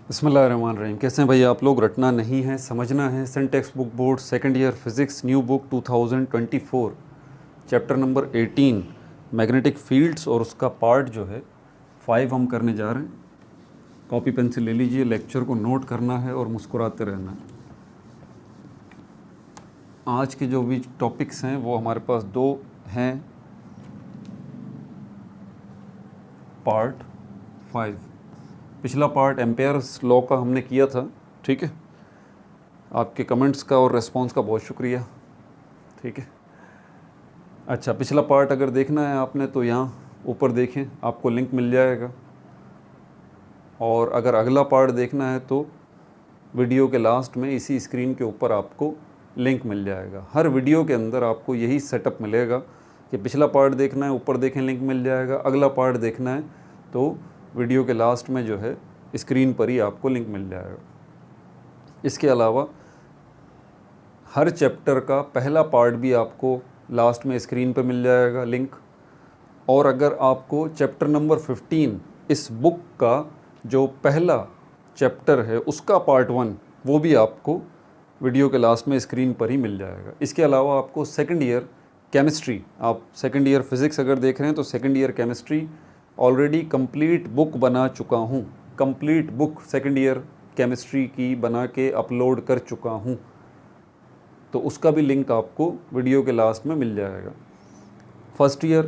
बिस्मिल्लाहिर्रहमानिर्रहीम। कैसे हैं भाई आप लोग? रटना नहीं है, समझना है। Syntax book board second year physics new book 2024 chapter number 18 magnetic fields और उसका पार्ट जो है 5 हम करने जा रहे हैं। कॉपी पेंसिल ले लीजिए, लेक्चर को नोट करना है और मुस्कुराते रहना है। आज के जो भी टॉपिक्स हैं वो हमारे पास दो हैं। पार्ट 5, पिछला पार्ट एम्पेयर्स लॉ का हमने किया था, ठीक है। आपके कमेंट्स का और रिस्पॉन्स का बहुत शुक्रिया, ठीक है। अच्छा, पिछला पार्ट अगर देखना है आपने तो यहाँ ऊपर देखें, आपको लिंक मिल जाएगा। और अगर अगला पार्ट देखना है तो वीडियो के लास्ट में इसी स्क्रीन के ऊपर आपको लिंक मिल जाएगा। हर वीडियो के अंदर आपको यही सेटअप मिलेगा कि पिछला पार्ट देखना है, ऊपर देखें लिंक मिल जाएगा। अगला पार्ट देखना है तो वीडियो के लास्ट में जो है स्क्रीन पर ही आपको लिंक मिल जाएगा। इसके अलावा हर चैप्टर का पहला पार्ट भी आपको लास्ट में स्क्रीन पर मिल जाएगा लिंक। और अगर आपको चैप्टर नंबर 15 इस बुक का जो पहला चैप्टर है उसका पार्ट 1 वो भी आपको वीडियो के लास्ट में स्क्रीन पर ही मिल जाएगा। इसके अलावा आपको सेकंड ईयर केमिस्ट्री, आप सेकंड ईयर फिज़िक्स अगर देख रहे हैं तो second year chemistry already complete book बना चुका हूँ। Complete book second year chemistry की बना के अपलोड कर चुका हूँ, तो उसका भी लिंक आपको वीडियो के लास्ट में मिल जाएगा। फर्स्ट ईयर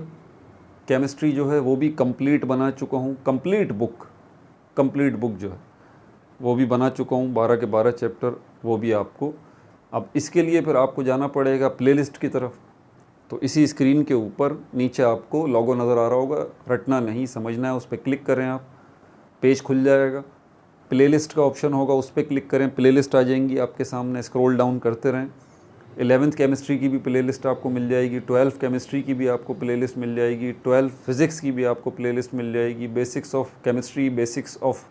केमिस्ट्री जो है वो भी कंप्लीट बना चुका हूँ। कंप्लीट बुक जो है वो भी बना चुका हूँ, 12 के 12 चैप्टर वो भी आपको। अब इसके लिए फिर आपको जाना पड़ेगा प्लेलिस्ट की तरफ। तो इसी स्क्रीन के ऊपर नीचे आपको लोगो नज़र आ रहा होगा, रटना नहीं समझना है, उस पर क्लिक करें आप, पेज खुल जाएगा। प्लेलिस्ट का ऑप्शन होगा, उस पर क्लिक करें, प्लेलिस्ट आ जाएंगी आपके सामने। स्क्रॉल डाउन करते रहें। 11th केमिस्ट्री की भी प्लेलिस्ट आपको मिल जाएगी, 12th केमिस्ट्री की भी आपको प्लेलिस्ट मिल जाएगी, 12th फिज़िक्स की भी आपको प्लेलिस्ट मिल जाएगी, basics of chemistry, basics of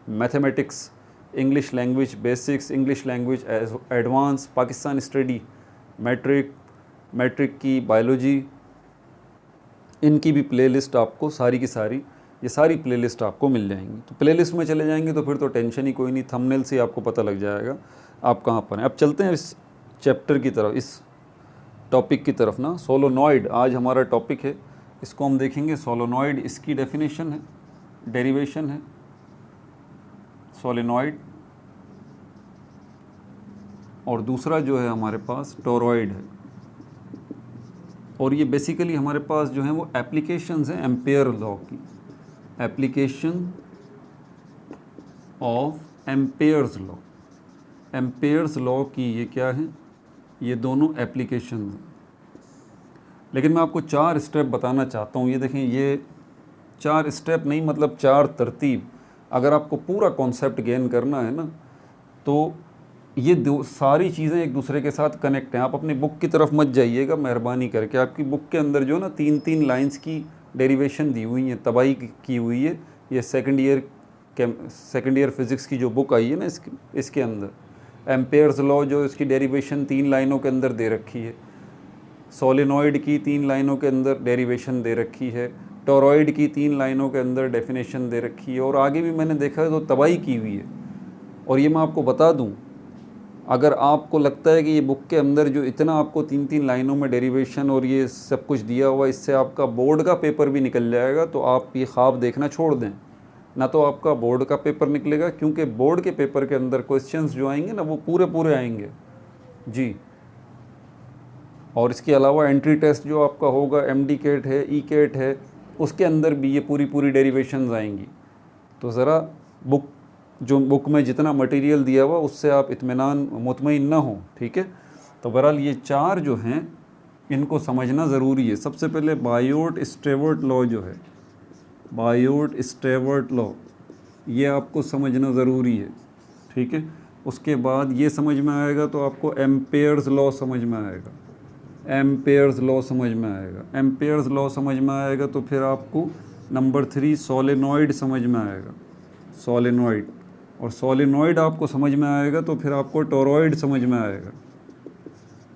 mathematics, English language basics, English language advance, Pakistan study, matric की बायोलॉजी, इनकी भी प्लेलिस्ट आपको सारी की सारी, ये सारी प्लेलिस्ट आपको मिल जाएंगी। तो प्लेलिस्ट में चले जाएंगे तो फिर तो टेंशन ही कोई नहीं, थंबनेल से आपको पता लग जाएगा आप कहाँ पर हैं। अब चलते हैं इस चैप्टर की तरफ, इस टॉपिक की तरफ ना। सोलोनॉइड आज हमारा टॉपिक है, इसको हम देखेंगे। सोलोनॉइड, इसकी डेफिनेशन है, डेरिवेशन है सोलेनॉइड। और दूसरा जो है हमारे पास टोरॉइड है। और ये बेसिकली हमारे पास जो है वो एप्लीकेशंस हैं एम्पेयर लॉ की, application of Ampere's law. Ampere's law की ये क्या है, ये दोनों एप्लीकेशन हैं। लेकिन मैं आपको 4 स्टेप बताना चाहता हूँ। ये देखें, ये 4 स्टेप नहीं, मतलब 4 तरतीब। अगर आपको पूरा कॉन्सेप्ट गेन करना है ना तो ये सारी चीज़ें एक दूसरे के साथ कनेक्ट हैं। आप अपनी बुक की तरफ मत जाइएगा मेहरबानी करके। आपकी बुक के अंदर जो ना 3-3 लाइंस की डेरिवेशन दी हुई हैं, तबाही की हुई है। ये सेकंड ईयर फिज़िक्स की जो बुक आई है ना, इसके अंदर एम्पेयर्स लॉ जो इसकी डेरिवेशन 3 लाइनों के अंदर दे रखी है। सोलेनॉइड की 3 लाइनों के अंदर डेरिवेशन दे रखी है। टोरॉइड की 3 लाइनों के अंदर डेफिनेशन दे रखी है। और आगे भी मैंने देखा है तो तबाही की हुई है। और ये मैं आपको बता दूं, अगर आपको लगता है कि ये बुक के अंदर जो इतना आपको 3-3 लाइनों में डेरिवेशन और ये सब कुछ दिया हुआ, इससे आपका बोर्ड का पेपर भी निकल जाएगा, तो आप ये ख्वाब देखना छोड़ दें। ना तो आपका बोर्ड का पेपर निकलेगा, क्योंकि बोर्ड के पेपर के अंदर क्वेश्चंस जो आएंगे ना वो पूरे आएंगे जी। और इसके अलावा एंट्री टेस्ट जो आपका होगा, MD कैट है, E कैट है, उसके अंदर भी ये पूरी डेरिवेशंस आएंगी। तो ज़रा बुक में जितना मटेरियल दिया हुआ उससे आप इत्मीनान मुतमईन ना हो, ठीक है। तो बहरहाल ये 4 जो हैं इनको समझना ज़रूरी है। सबसे पहले बायोट-स्टेवर्ट लॉ जो है, बायोट-स्टेवर्ट लॉ, ये आपको समझना ज़रूरी है, ठीक है। उसके बाद ये समझ में आएगा तो आपको एम्पेयर्स लॉ समझ में आएगा, एम्पेयर्स लॉ समझ में आएगा। एम्पेयर्स लॉ समझ में आएगा तो फिर आपको नंबर 3 सोलेनॉइड समझ में आएगा, सोलेनॉइड। और सोलेनॉइड आपको समझ में आएगा तो फिर आपको टोरॉइड समझ में आएगा।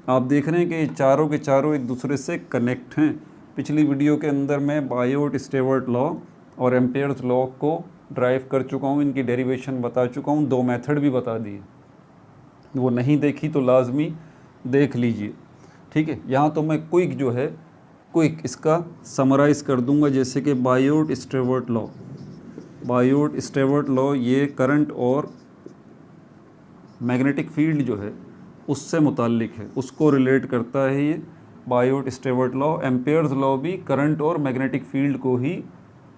आप देख रहे हैं कि ये चारों के चारों एक दूसरे से कनेक्ट हैं। पिछली वीडियो के अंदर मैं बायोट-स्टेवर्ट लॉ और एम्पेयर्स लॉ को ड्राइव कर चुका हूँ, इनकी डेरिवेशन बता चुका हूँ, 2 मेथड भी बता दिए, वो नहीं देखी तो लाजमी देख लीजिए, ठीक है। यहाँ तो मैं क्विक जो है क्विक इसका समराइज़ कर दूंगा, जैसे कि बायोट-स्टेवर्ट लॉ। बायोट-स्टेवर्ट लॉ ये करंट और मैग्नेटिक फील्ड जो है उससे मुताल्लिक है, उसको रिलेट करता है ये बायोट-स्टेवर्ट लॉ। एम्पेयर्स लॉ भी करंट और मैग्नेटिक फील्ड को ही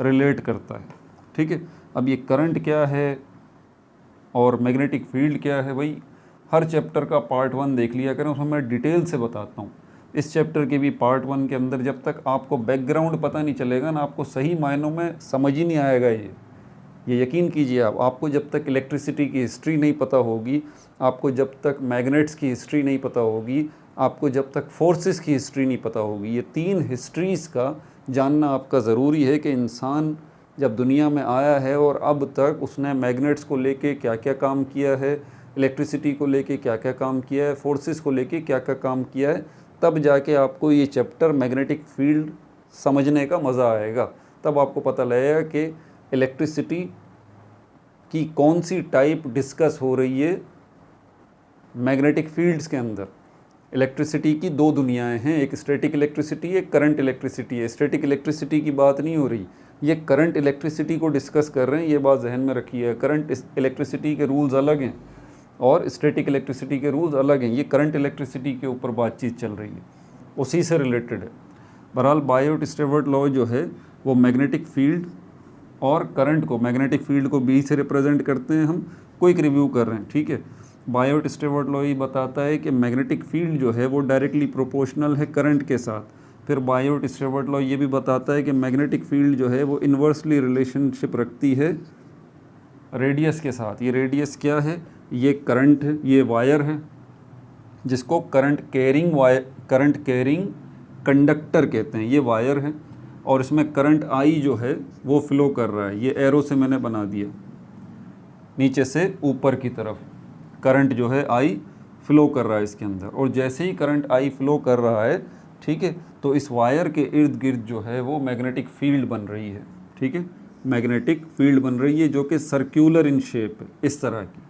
रिलेट करता है, ठीक है। अब ये करंट क्या है और मैग्नेटिक फील्ड क्या है, भाई हर चैप्टर का पार्ट 1 देख लिया करें, उसमें मैं डिटेल से बताता हूँ। इस चैप्टर के भी पार्ट 1 के अंदर जब तक आपको बैकग्राउंड पता नहीं चलेगा ना, आपको सही मायनों में समझ ही नहीं आएगा। ये यकीन कीजिए आपको जब तक इलेक्ट्रिसिटी की हिस्ट्री नहीं पता होगी, आपको जब तक मैग्नेट्स की हिस्ट्री नहीं पता होगी, आपको जब तक फोर्सेस की हिस्ट्री नहीं पता होगी, ये 3 हिस्ट्रीज़ का जानना आपका ज़रूरी है कि इंसान जब दुनिया में आया है और अब तक उसने मैग्नेट्स को लेके क्या क्या काम किया है, इलेक्ट्रिसिटी को लेके क्या क्या काम किया है, फोर्सेस को लेके क्या क्या काम किया है, तब जाके आपको ये चैप्टर मैग्नेटिक फील्ड समझने का मज़ा आएगा। तब आपको पता लगेगा कि इलेक्ट्रिसिटी की कौन सी टाइप डिस्कस हो रही है मैग्नेटिक फील्ड्स के अंदर। इलेक्ट्रिसिटी की 2 दुनियाएं हैं, एक स्टैटिक इलेक्ट्रिसिटी, एक करंट इलेक्ट्रिसिटी है। स्टैटिक इलेक्ट्रिसिटी की बात नहीं हो रही, ये करंट इलेक्ट्रिसिटी को डिस्कस कर रहे हैं, ये बात जहन में रखिए। करंट इलेक्ट्रिसिटी के रूल्स अलग हैं और स्टैटिक इलेक्ट्रिसिटी के रूल्स अलग हैं। ये करंट इलेक्ट्रिसिटी के ऊपर बातचीत चल रही है, उसी से रिलेटेड है। बहरहाल बायोट-स्टेवर्ट लॉ जो है वो मैग्नेटिक फील्ड और करंट को, मैग्नेटिक फील्ड को बी से रिप्रेजेंट करते हैं। हम क्विक रिव्यू कर रहे हैं, ठीक है। बायोट-स्टेवर्ट लॉ ये बताता है कि मैग्नेटिक फील्ड जो है वो डायरेक्टली प्रोपोर्शनल है करंट के साथ। फिर बायोट-स्टेवर्ट लॉ ये भी बताता है कि मैग्नेटिक फील्ड जो है वो इन्वर्सली रिलेशनशिप रखती है रेडियस के साथ। ये रेडियस क्या है, ये करंट है, ये वायर है जिसको करंट कैरिंग कंडक्टर कहते हैं, ये वायर है और इसमें करंट आई जो है वो फ्लो कर रहा है। ये एरो से मैंने बना दिया, नीचे से ऊपर की तरफ करंट जो है आई फ्लो कर रहा है इसके अंदर। और जैसे ही करंट आई फ्लो कर रहा है, ठीक है, तो इस वायर के इर्द गिर्द जो है वो मैग्नेटिक फील्ड बन रही है, ठीक है। मैग्नेटिक फील्ड बन रही है जो कि सर्क्यूलर इन शेप है, इस तरह की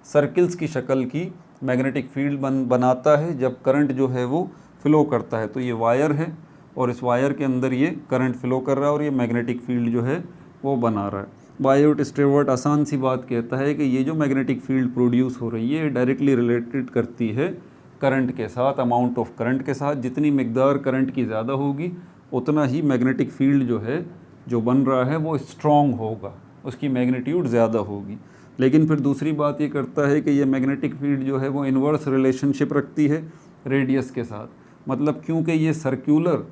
सर्किल्स की शक्ल की मैग्नेटिक फील्ड बनाता है जब करंट जो है वो फ्लो करता है। तो ये वायर है और इस वायर के अंदर ये करंट फ्लो कर रहा है और ये मैग्नेटिक फील्ड जो है वो बना रहा है। बायोट-स्टेवर्ट आसान सी बात कहता है कि ये जो मैग्नेटिक फील्ड प्रोड्यूस हो रही है डायरेक्टली रिलेटेड करती है करंट के साथ, अमाउंट ऑफ करंट के साथ। जितनी मिकदार करंट की ज़्यादा होगी उतना ही मैग्नेटिक फील्ड जो है जो बन रहा है वो स्ट्रॉन्ग होगा, उसकी मैग्नीट्यूड ज़्यादा होगी। लेकिन फिर दूसरी बात ये करता है कि ये मैग्नेटिक फील्ड जो है वो इन्वर्स रिलेशनशिप रखती है रेडियस के साथ। मतलब क्योंकि ये सर्क्यूलर,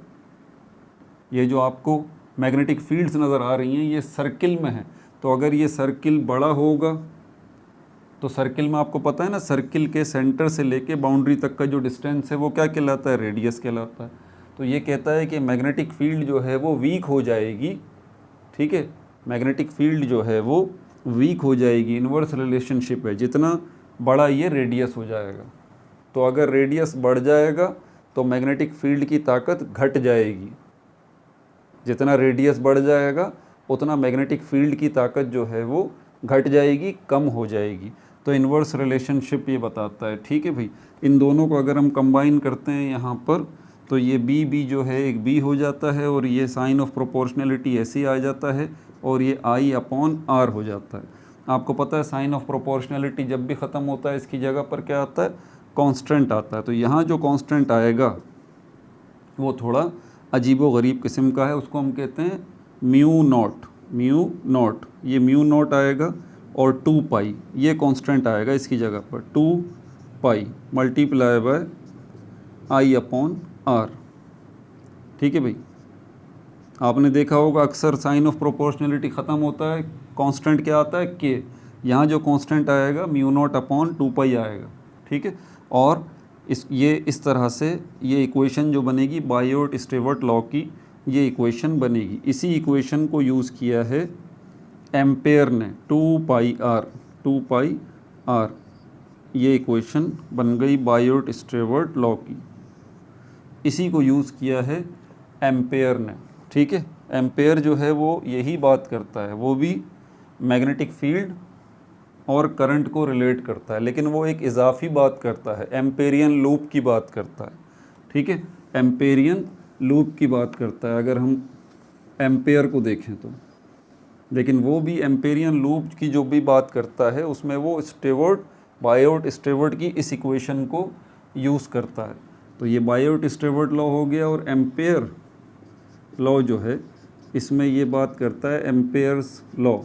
ये जो आपको मैग्नेटिक फील्ड्स नज़र आ रही हैं ये सर्किल में है, तो अगर ये सर्किल बड़ा होगा तो सर्किल में आपको पता है ना, सर्किल के सेंटर से लेके बाउंड्री तक का जो डिस्टेंस है वो क्या कहलाता है, रेडियस कहलाता है। तो ये कहता है कि मैग्नेटिक फील्ड जो है वो वीक हो जाएगी, ठीक है, मैग्नेटिक फील्ड जो है वो वीक हो जाएगी, इन्वर्स रिलेशनशिप है, जितना बड़ा ये रेडियस हो जाएगा। तो अगर रेडियस बढ़ जाएगा तो मैग्नेटिक फील्ड की ताकत घट जाएगी, जितना रेडियस बढ़ जाएगा उतना मैग्नेटिक फील्ड की ताकत जो है वो घट जाएगी, कम हो जाएगी। तो इन्वर्स रिलेशनशिप ये बताता है, ठीक है भाई। इन दोनों को अगर हम कंबाइन करते हैं यहाँ पर तो ये बी जो है एक बी हो जाता है और ये साइन ऑफ प्रोपोर्शनलिटी ऐसे ही आ जाता है और ये I/R हो जाता है। आपको पता है साइन ऑफ प्रोपोर्शनलिटी जब भी ख़त्म होता है इसकी जगह पर क्या आता है, कांस्टेंट आता है। तो यहाँ जो कांस्टेंट आएगा वो थोड़ा अजीबो गरीब किस्म का है, उसको हम कहते हैं म्यू नॉट। ये म्यू नॉट आएगा और 2 पाई ये कांस्टेंट आएगा इसकी जगह पर, 2 पाई मल्टीप्लाई बाय I/R, ठीक है भाई। आपने देखा होगा अक्सर साइन ऑफ प्रोपोर्शनलिटी ख़त्म होता है, कांस्टेंट क्या आता है के, यहाँ जो कांस्टेंट आएगा म्यू नॉट अपॉन 2 पाई आएगा, ठीक है। और इस तरह से ये इक्वेशन जो बनेगी बायोट-स्टेवर्ट लॉ की, ये इक्वेशन बनेगी। इसी इक्वेशन को यूज़ किया है एम्पेयर ने, 2 पाई R, ये इक्वेशन बन गई बायोट-स्टेवर्ट लॉ की। इसी को यूज़ किया है एम्पेयर ने, ठीक है। एम्पेयर जो है वो यही बात करता है, वो भी मैग्नेटिक फील्ड और करंट को रिलेट करता है, लेकिन वो एक इजाफी बात करता है, एम्पेरियन लूप की बात करता है, ठीक है, एम्पेरियन लूप की बात करता है अगर हम एम्पेयर को देखें तो। लेकिन वो भी एम्पेरियन लूप की जो भी बात करता है उसमें वो स्टेवर्ट बायोट स्टेवर्ट की इस इक्वेशन को यूज़ करता है। तो ये बायोट स्टेवर्ट लॉ हो गया, और एम्पेयर लॉ जो है इसमें ये बात करता है एम्पेयर्स लॉ,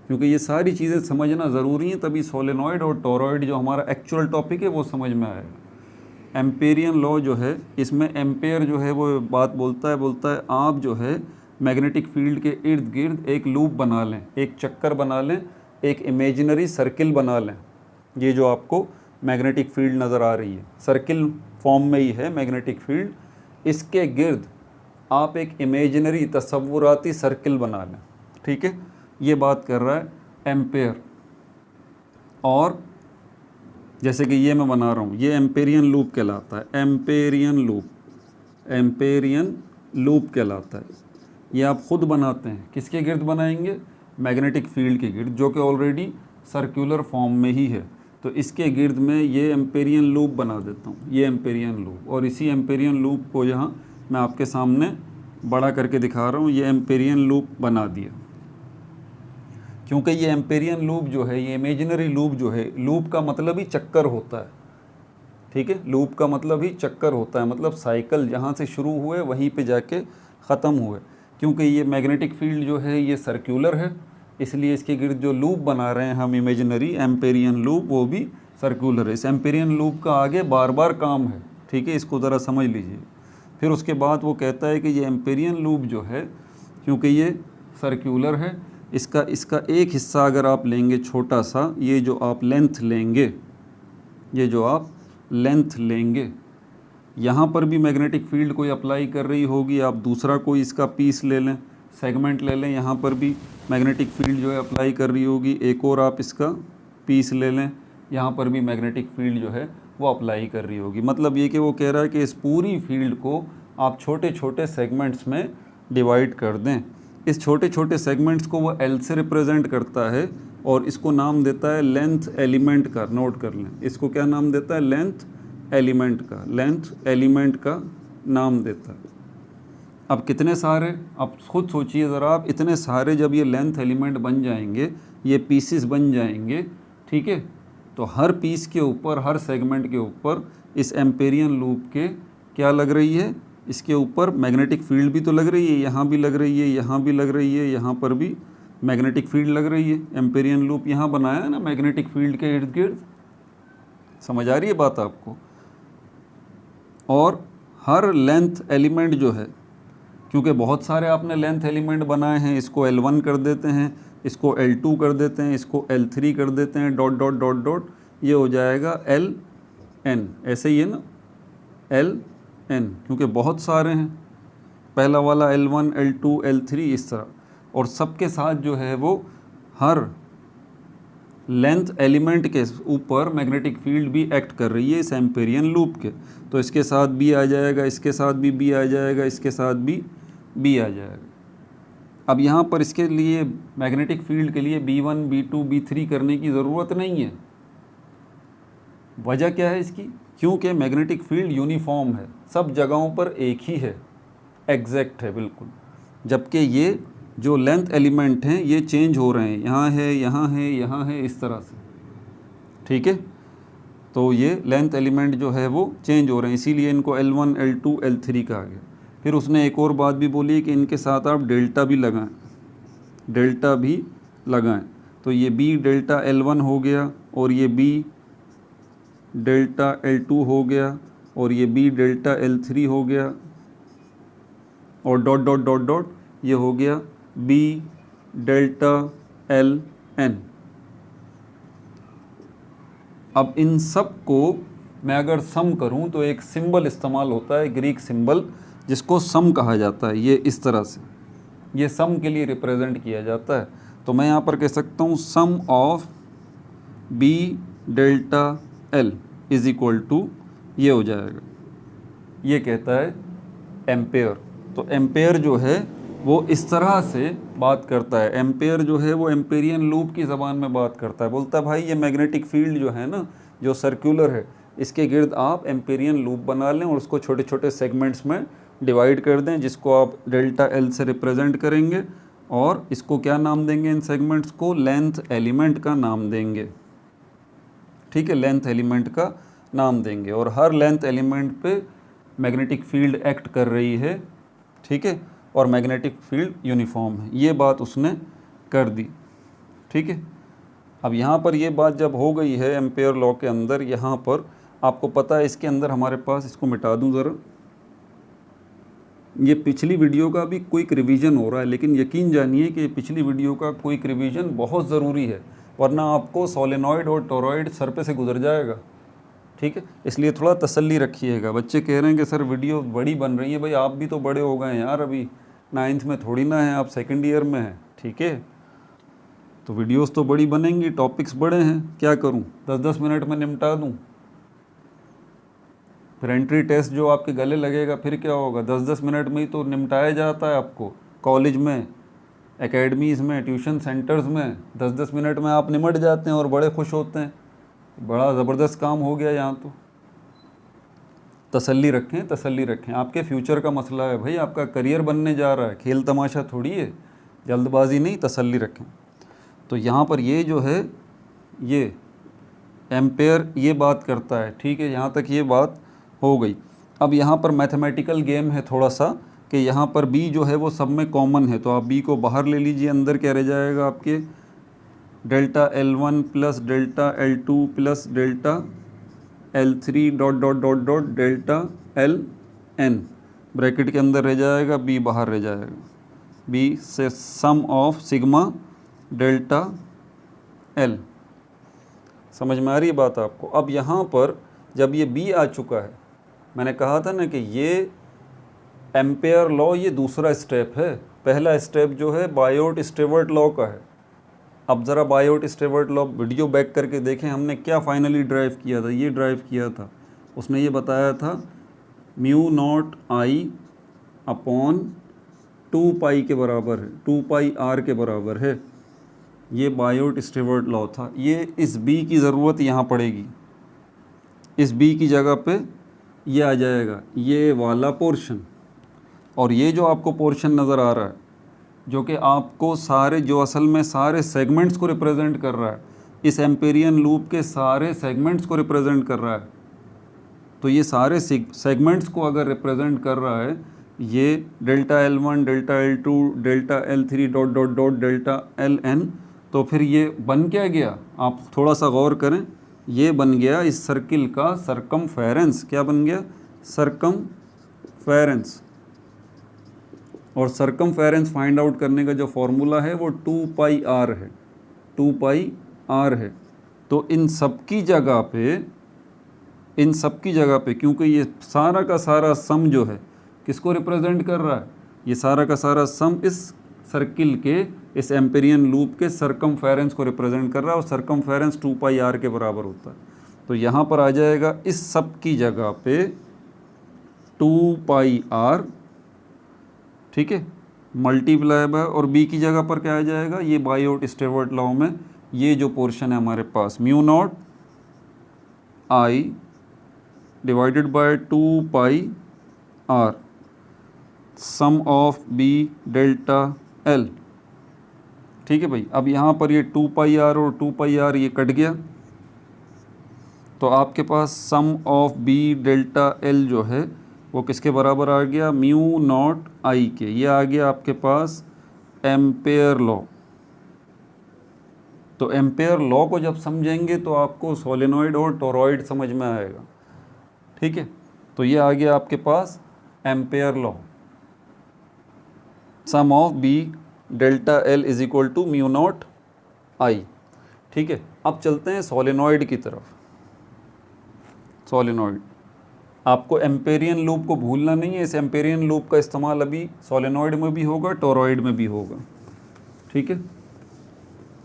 क्योंकि ये सारी चीज़ें समझना ज़रूरी है, तभी सोलेनॉइड और टोरॉइड जो हमारा एक्चुअल टॉपिक है वो समझ में आएगा। एम्पेरियन लॉ जो है इसमें एम्पेयर जो है वो बात बोलता है आप जो है मैग्नेटिक फील्ड के इर्द गिर्द एक लूप बना लें, एक चक्कर बना लें, एक इमेजिनरी सर्किल बना लें। ये जो आपको मैग्नेटिक फील्ड नज़र आ रही है सर्किल फॉर्म में ही है मैग्नेटिक फील्ड, इसके गिर्द आप एक इमेजिनरी तसव्वुराती सर्किल बना लें, ठीक है। ये बात कर रहा है एम्पेयर। और जैसे कि ये मैं बना रहा हूँ, ये एम्पेरियन लूप कहलाता है, एम्पेरियन लूप कहलाता है। ये आप ख़ुद बनाते हैं, किसके गिर्द बनाएंगे? मैग्नेटिक फील्ड के गिर्द, जो कि ऑलरेडी सर्कुलर फॉर्म में ही है। तो इसके गिर्द में ये एम्पेरियन लूप बना देता हूँ, ये एम्पेरियन लूप, और इसी एम्पेरियन लूप को यहाँ मैं आपके सामने बड़ा करके दिखा रहा हूँ। ये एम्पेरियन लूप बना दिया, क्योंकि ये एम्पेरियन लूप जो है, ये इमेजिनरी लूप जो है, लूप का मतलब ही चक्कर होता है, ठीक है। लूप का मतलब ही चक्कर होता है, मतलब साइकिल जहाँ से शुरू हुए वहीं पे जाके ख़त्म हुए। क्योंकि ये मैग्नेटिक फील्ड जो है ये सर्कुलर है, इसलिए इसके गिर्द जो लूप बना रहे हैं हम इमेजिनरी एम्पेरियन लूप, वो भी सर्कुलर है। इस एम्पेरियन लूप का आगे बार बार काम है, ठीक है, इसको ज़रा समझ लीजिए। फिर उसके बाद वो कहता है कि ये एम्पेरियन लूप जो है, क्योंकि ये सर्कुलर है, इसका एक हिस्सा अगर आप लेंगे छोटा सा, ये जो आप लेंथ लेंगे, यहाँ पर भी मैग्नेटिक फील्ड कोई अप्लाई कर रही होगी, आप दूसरा कोई इसका पीस ले लें, सेगमेंट ले लें, यहाँ पर भी मैग्नेटिक फील्ड जो है अप्लाई कर रही होगी, एक और आप इसका पीस ले लें, यहाँ पर भी मैग्नेटिक फील्ड जो है वो अप्लाई कर रही होगी। मतलब ये कि वो कह रहा है कि इस पूरी फील्ड को आप छोटे छोटे सेगमेंट्स में डिवाइड कर दें। इस छोटे छोटे सेगमेंट्स को वो एल से रिप्रेजेंट करता है, और इसको नाम देता है लेंथ एलिमेंट का। नोट कर लें, इसको क्या नाम देता है? लेंथ एलिमेंट का नाम देता है। अब कितने सारे, अब खुद सोचिए ज़रा आप, इतने सारे जब ये लेंथ एलिमेंट बन जाएंगे, ये पीसेस बन जाएंगे, ठीक है, तो हर पीस के ऊपर, हर सेगमेंट के ऊपर इस एम्पेरियन लूप के क्या लग रही है? इसके ऊपर मैग्नेटिक फील्ड भी तो लग रही है, यहाँ भी लग रही है, यहाँ भी लग रही है, यहाँ पर भी मैग्नेटिक फील्ड लग रही है। एम्पेरियन लूप यहाँ बनाया है ना मैग्नेटिक फील्ड के इर्द गिर्द। समझ आ रही है बात आपको? और हर लेंथ एलिमेंट जो है, क्योंकि बहुत सारे आपने लेंथ एलिमेंट बनाए हैं, इसको L1 कर देते हैं, इसको L2 कर देते हैं, इसको L3 कर देते हैं, डॉट डॉट डॉट डॉट, ये हो जाएगा LN। ऐसे ही है ना, LN, क्योंकि बहुत सारे हैं, पहला वाला L1, L2, L3 इस तरह, और सबके साथ जो है वो हर लेंथ एलिमेंट के ऊपर मैग्नेटिक फील्ड भी एक्ट कर रही है इस एम्पेरियन लूप के। तो इसके साथ B आ जाएगा, इसके साथ भी B आ जाएगा, इसके साथ भी B आ जाएगा। अब यहाँ पर इसके लिए मैग्नेटिक फील्ड के लिए B1, B2, B3 करने की ज़रूरत नहीं है। वजह क्या है इसकी? क्योंकि मैग्नेटिक फील्ड यूनिफॉर्म है, सब जगहों पर एक ही है, एग्जैक्ट है बिल्कुल। जबकि ये जो लेंथ एलिमेंट हैं ये चेंज हो रहे हैं, यहाँ है, यहाँ है, यहाँ है, इस तरह से, ठीक है। तो ये लेंथ एलिमेंट जो है वो चेंज हो रहे हैं, इसीलिए इनको L1, L2, L3 कहा गया। फिर उसने एक और बात भी बोली कि इनके साथ आप डेल्टा भी लगाएं, तो ये B डेल्टा L1 हो गया, और ये B डेल्टा L2 हो गया, और ये B डेल्टा L3 हो गया, और डॉट डॉट डॉट डॉट ये हो गया B डेल्टा LN। अब इन सब को मैं अगर सम करूं तो एक सिंबल इस्तेमाल होता है, ग्रीक सिंबल, जिसको सम कहा जाता है। ये इस तरह से, ये सम के लिए रिप्रेजेंट किया जाता है। तो मैं यहाँ पर कह सकता हूँ sum of B delta L is equal to, ये हो जाएगा, ये कहता है एम्पेयर। तो एम्पेयर जो है वो इस तरह से बात करता है। एम्पेयर जो है वो एम्पेरियन लूप की ज़बान में बात करता है, बोलता है भाई ये मैग्नेटिक फील्ड जो है ना, जो सर्कुलर है, इसके गिर्द आप एम्पेरियन लूप बना लें और उसको छोटे छोटे सेगमेंट्स में डिवाइड कर दें, जिसको आप डेल्टा एल से रिप्रेजेंट करेंगे और इसको क्या नाम देंगे, इन सेगमेंट्स को लेंथ एलिमेंट का नाम देंगे। ठीक है, लेंथ एलिमेंट का नाम देंगे और हर लेंथ एलिमेंट पे मैग्नेटिक फील्ड एक्ट कर रही है। ठीक है, और मैग्नेटिक फील्ड यूनिफॉर्म है, ये बात उसने कर दी। ठीक है, अब यहाँ पर ये बात जब हो गई है एम्पेयर लॉ के अंदर, यहाँ पर आपको पता है इसके अंदर हमारे पास, इसको मिटा दूँ ज़रा, ये पिछली वीडियो का भी क्विक रिवीजन हो रहा है, लेकिन यकीन जानिए कि पिछली वीडियो का क्विक रिवीजन बहुत ज़रूरी है, वरना आपको सोलेनॉइड और टोरॉइड सर पे से गुजर जाएगा। ठीक है, इसलिए थोड़ा तसल्ली रखिएगा। बच्चे कह रहे हैं कि सर वीडियो बड़ी बन रही है, भाई आप भी तो बड़े हो गए हैं यार, अभी 9th में थोड़ी ना है, आप 2nd ईयर में हैं। ठीक है, तो वीडियोस तो बड़ी बनेंगी, टॉपिक्स बड़े हैं, क्या करूं, 10-10 मिनट में निपटा दूं, फिर एंट्री टेस्ट जो आपके गले लगेगा फिर क्या होगा। 10-10 मिनट में ही तो निपटाया जाता है आपको कॉलेज में, एकेडमीज़ में, ट्यूशन सेंटर्स में 10-10 मिनट में आप निमट जाते हैं और बड़े खुश होते हैं, बड़ा ज़बरदस्त काम हो गया यहाँ। तो तसल्ली रखें, तसल्ली रखें, आपके फ्यूचर का मसला है भाई, आपका करियर बनने जा रहा है, खेल तमाशा थोड़ी है, जल्दबाजी नहीं, तसल्ली रखें। तो यहाँ पर ये जो है, ये एम्पेयर ये बात करता है। ठीक है, यहाँ तक ये बात हो गई। अब यहाँ पर मैथमेटिकल गेम है थोड़ा सा, कि यहाँ पर b जो है वो सब में कॉमन है, तो आप b को बाहर ले लीजिए, अंदर क्या रह जाएगा आपके, delta L1 plus delta L2 plus delta L3 dot dot dot dot delta Ln, bracket के अंदर रह जाएगा, b बाहर रह जाएगा, b से सम ऑफ सिग्मा डेल्टा L। समझ में आ रही है बात आपको। अब यहाँ पर जब ये b आ चुका है, मैंने कहा था ना कि ये एम्पेयर लॉ ये दूसरा स्टेप है, पहला स्टेप जो है बायोट स्टेवर्ट लॉ का है। अब ज़रा Biot Stewart law video back करके देखें, हमने क्या फाइनली ड्राइव किया था, ये ड्राइव किया था, उसने ये बताया था म्यू नॉट आई अपॉन 2 पाई के बराबर है, 2 पाई आर के बराबर है, ये बायोट स्टेवर्ट लॉ था। ये इस b की ज़रूरत यहाँ पड़ेगी, इस b की जगह पे ये आ जाएगा, ये वाला पोर्शन, और ये जो आपको पोर्शन नज़र आ रहा है जो कि आपको सारे, जो असल में सारे सेगमेंट्स को रिप्रेजेंट कर रहा है, इस एम्पेरियन लूप के सारे सेगमेंट्स को रिप्रेजेंट कर रहा है। तो ये सारे सेगमेंट्स को अगर रिप्रेजेंट कर रहा है, ये delta L1 delta L2 delta L3 dot dot dot delta Ln, तो फिर ये बन क्या गया, आप थोड़ा सा गौर करें, ये बन गया इस सर्किल का सरकमफेरेंस। क्या बन गया, सरकमफेरेंस। और सरकमफेरेंस फाइंड आउट करने का जो फॉर्मूला है वो 2 पाई आर है, 2 पाई आर है। तो इन सब की जगह पे, इन सब की जगह पे, क्योंकि ये सारा का सारा सम जो है किसको रिप्रेजेंट कर रहा है, ये सारा का सारा सम इस सर्किल के, इस एम्पेरियन लूप के सरकमफेरेंस को रिप्रेजेंट कर रहा है, और सरकमफेरेंस 2 पाई आर के बराबर होता है। तो यहाँ पर आ जाएगा इस सब की जगह पे 2 पाई आर, ठीक है, मल्टीप्लाई बाय, और b की जगह पर क्या आ जाएगा, ये बायोट स्टेवर्ट लॉ में ये जो पोर्शन है हमारे पास, mu naught I divided by 2 pi R sum of b delta L। ठीक है भाई, अब यहाँ पर ये 2 पाई आर और 2 पाई आर ये कट गया, तो आपके पास सम ऑफ b डेल्टा L जो है वो किसके बराबर आ गया, म्यू नॉट आई के। ये आ गया आपके पास एम्पेयर लॉ। तो एम्पेयर लॉ को जब समझेंगे तो आपको सोलेनॉइड और टोरॉइड समझ में आएगा। ठीक है, तो ये आ गया आपके पास ampere law, sum of b delta L is equal to mu naught I. ठीक है, अब चलते हैं सोलेनॉइड की तरफ। सोलेनॉइड, आपको एम्पेरियन लूप को भूलना नहीं है, इस एम्पेरियन लूप का इस्तेमाल अभी सोलेनॉइड में भी होगा, टोरॉइड में भी होगा। ठीक है,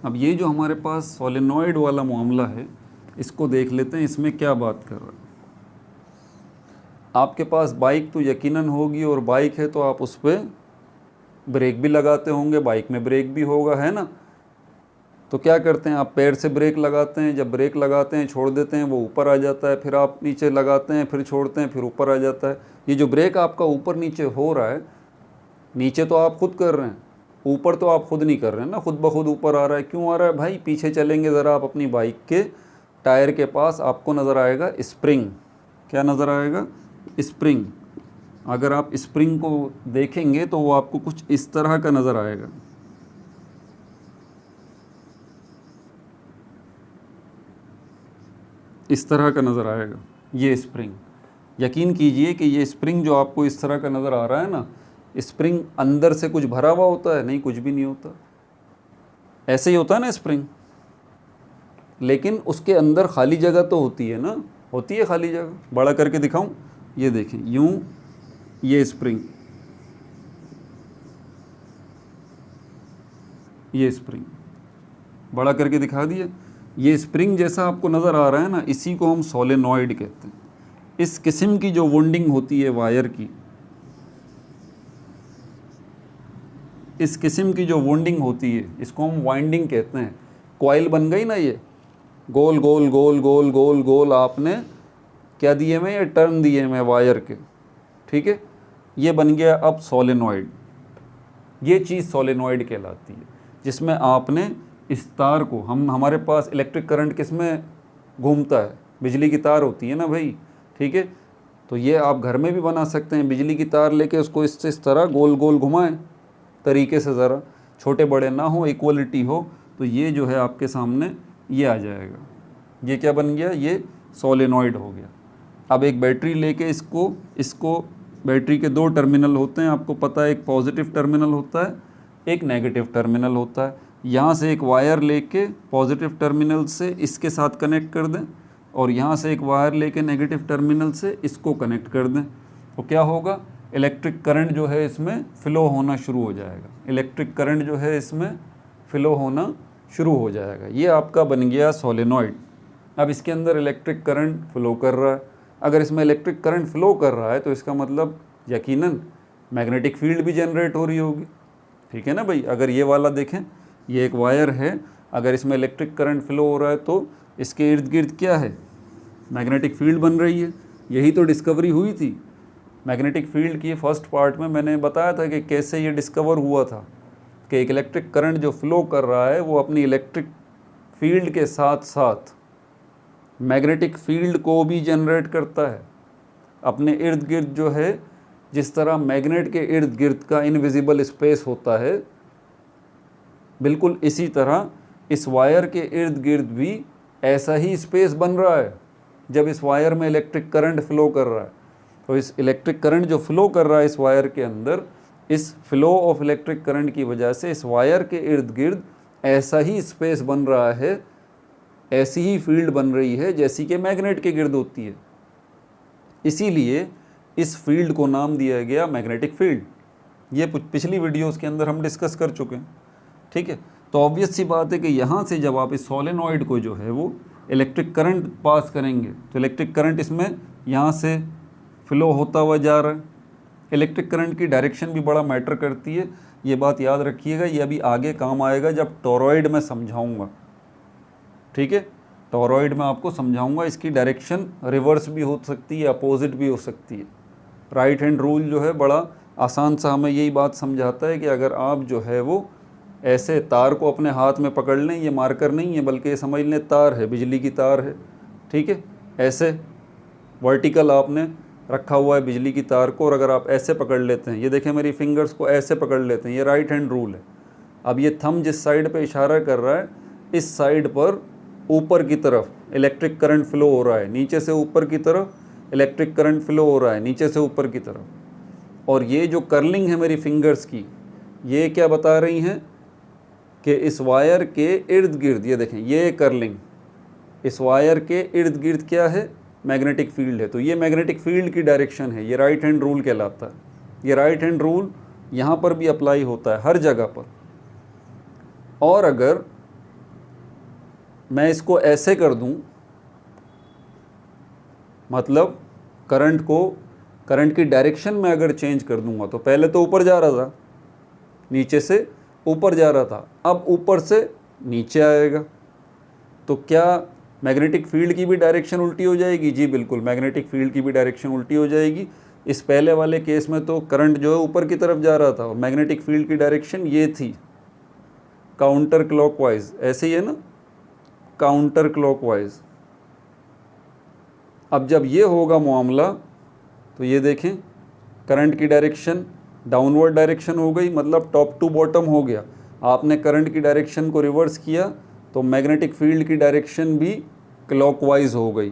अब ये जो हमारे पास सोलेनॉइड वाला मामला है, इसको देख लेते हैं, इसमें क्या बात कर रहा है। आपके पास बाइक तो यकीनन होगी, और बाइक है तो आप उस पर ब्रेक भी लगाते होंगे, बाइक में ब्रेक भी होगा, है ना। तो क्या करते हैं, आप पैर से ब्रेक लगाते हैं, जब ब्रेक लगाते हैं छोड़ देते हैं वो ऊपर आ जाता है, फिर आप नीचे लगाते हैं, फिर छोड़ते हैं, फिर ऊपर आ जाता है। ये जो ब्रेक आपका ऊपर नीचे हो रहा है, नीचे तो आप खुद कर रहे हैं, ऊपर तो आप खुद नहीं कर रहे हैं ना, खुद ब खुद ऊपर आ रहा है। क्यों आ रहा है भाई, पीछे चलेंगे ज़रा आप अपनी बाइक के टायर के पास, आपको नज़र आएगा स्प्रिंग। क्या नज़र आएगा, स्प्रिंग। अगर आप स्प्रिंग को देखेंगे तो वो आपको कुछ इस तरह का नज़र आएगा। इस तरह का नज़र आएगा ये स्प्रिंग। यकीन कीजिए कि ये स्प्रिंग जो आपको इस तरह का नज़र आ रहा है ना, स्प्रिंग अंदर से कुछ भरा हुआ होता है, नहीं, कुछ भी नहीं होता। ऐसे ही होता है ना स्प्रिंग, लेकिन उसके अंदर खाली जगह तो होती है ना, होती है खाली जगह। बड़ा करके दिखाऊं, ये देखें, यूं ये स्प्रिंग, ये स्प्रिंग बड़ा करके दिखा दिया। ये स्प्रिंग जैसा आपको नज़र आ रहा है ना, इसी को हम सोलेनॉइड कहते हैं। इस किस्म की जो वुंडिंग होती है वायर की, इस किस्म की जो वुंडिंग होती है, इसको हम वाइंडिंग कहते हैं। कॉइल बन गई ना, ये गोल गोल गोल गोल गोल गोल आपने क्या दिए में, ये टर्न दिए में वायर के, ठीक है। ये बन गया अब सोलेनॉइड। ये चीज़ सोलेनॉइड कहलाती है, जिसमें आपने इस तार को, हमारे पास इलेक्ट्रिक करंट किस में घूमता है, बिजली की तार होती है ना भाई, ठीक है। तो ये आप घर में भी बना सकते हैं, बिजली की तार लेके उसको इस तरह गोल गोल घुमाएं तरीके से, ज़रा छोटे बड़े ना हो, इक्वलिटी हो, तो ये जो है आपके सामने ये आ जाएगा। ये क्या बन गया, ये सोलेनॉइड हो गया। अब एक बैटरी लेके इसको बैटरी के दो टर्मिनल होते हैं, आपको पता है, एक पॉजिटिव टर्मिनल होता है, एक नेगेटिव टर्मिनल होता है। यहाँ से एक वायर लेके पॉजिटिव टर्मिनल से इसके साथ कनेक्ट कर दें, और यहाँ से एक वायर लेके नेगेटिव टर्मिनल से इसको कनेक्ट कर दें, तो क्या होगा, इलेक्ट्रिक करंट जो है इसमें फ़्लो होना शुरू हो जाएगा। इलेक्ट्रिक करंट जो है इसमें फ़्लो होना शुरू हो जाएगा। ये आपका बन गया सोलेनॉइड। अब इसके अंदर इलेक्ट्रिक करंट फ़्लो कर रहा है। अगर इसमें इलेक्ट्रिक करंट फ़्लो कर रहा है तो इसका मतलब यकीनन मैग्नेटिक फील्ड भी जनरेट हो रही होगी, ठीक है ना भाई। अगर ये वाला देखें, ये एक वायर है, अगर इसमें इलेक्ट्रिक करंट फ़्लो हो रहा है तो इसके इर्द गिर्द क्या है, मैग्नेटिक फील्ड बन रही है। यही तो डिस्कवरी हुई थी मैग्नेटिक फील्ड की। फर्स्ट पार्ट में मैंने बताया था कि कैसे ये डिस्कवर हुआ था, कि एक इलेक्ट्रिक करंट जो फ़्लो कर रहा है वो अपनी इलेक्ट्रिक फील्ड के साथ साथ मैग्नेटिक फील्ड को भी जनरेट करता है अपने इर्द गिर्द। जो है, जिस तरह मैग्नेट के इर्द गिर्द का इनविजिबल स्पेस होता है, बिल्कुल इसी तरह इस वायर के इर्द गिर्द भी ऐसा ही स्पेस बन रहा है जब इस वायर में इलेक्ट्रिक करंट फ़्लो कर रहा है। तो इस इलेक्ट्रिक करंट जो फ़्लो कर रहा है इस वायर के अंदर, इस फ़्लो ऑफ इलेक्ट्रिक करंट की वजह से इस वायर के इर्द गिर्द ऐसा ही स्पेस बन रहा है, ऐसी ही फील्ड बन रही है जैसी कि मैग्नेट के गिर्द होती है। इसीलिए इस फील्ड को नाम दिया गया मैग्नेटिक फील्ड। ये पिछली वीडियोस के अंदर हम डिस्कस कर चुके हैं, ठीक है। तो ऑब्वियस सी बात है कि यहाँ से जब आप इस सोलेनॉइड को जो है वो इलेक्ट्रिक करंट पास करेंगे तो इलेक्ट्रिक करंट इसमें यहाँ से फ़्लो होता हुआ जा रहा है। इलेक्ट्रिक करंट की डायरेक्शन भी बड़ा मैटर करती है, ये बात याद रखिएगा। ये अभी आगे काम आएगा जब टॉरॉइड में समझाऊंगा, ठीक है। टॉरॉइड में आपको समझाऊंगा इसकी डायरेक्शन रिवर्स भी हो सकती है, अपोजिट भी हो सकती है। राइट हैंड रूल जो है बड़ा आसान सा हमें यही बात समझाता है कि अगर आप जो है वो ऐसे तार को अपने हाथ में पकड़ लें, ये मार्कर नहीं है बल्कि ये समझ लें तार है, बिजली की तार है, ठीक है। ऐसे वर्टिकल आपने रखा हुआ है बिजली की तार को, और अगर आप ऐसे पकड़ लेते हैं, ये देखें मेरी फिंगर्स को ऐसे पकड़ लेते हैं, ये राइट हैंड रूल है। अब ये थंब जिस साइड पे इशारा कर रहा है, इस साइड पर ऊपर की तरफ इलेक्ट्रिक करंट फ़्लो हो रहा है, नीचे से ऊपर की तरफ इलेक्ट्रिक करंट फ़्लो हो रहा है, नीचे से ऊपर की तरफ। और ये जो कर्लिंग है मेरी फिंगर्स की, ये क्या बता रही हैं कि इस वायर के इर्द गिर्द, ये देखें ये कर्लिंग, इस वायर के इर्द गिर्द क्या है, मैग्नेटिक फील्ड है। तो ये मैग्नेटिक फील्ड की डायरेक्शन है, ये राइट हैंड रूल कहलाता है। ये राइट हैंड रूल यहाँ पर भी अप्लाई होता है हर जगह पर। और अगर मैं इसको ऐसे कर दूं, मतलब करंट की डायरेक्शन में अगर चेंज कर दूंगा, तो पहले तो ऊपर जा रहा था, नीचे से ऊपर जा रहा था, अब ऊपर से नीचे आएगा, तो क्या मैग्नेटिक फील्ड की भी डायरेक्शन उल्टी हो जाएगी? जी बिल्कुल, मैग्नेटिक फील्ड की भी डायरेक्शन उल्टी हो जाएगी। इस पहले वाले केस में तो करंट जो है ऊपर की तरफ जा रहा था और मैग्नेटिक फील्ड की डायरेक्शन ये थी काउंटर क्लॉकवाइज, ऐसे ही है ना, काउंटर क्लॉकवाइज। अब जब ये होगा मामला तो ये देखें करंट की डायरेक्शन डाउनवर्ड डायरेक्शन हो गई, मतलब टॉप टू बॉटम हो गया। आपने करंट की डायरेक्शन को रिवर्स किया तो मैग्नेटिक फील्ड की डायरेक्शन भी क्लॉकवाइज हो गई।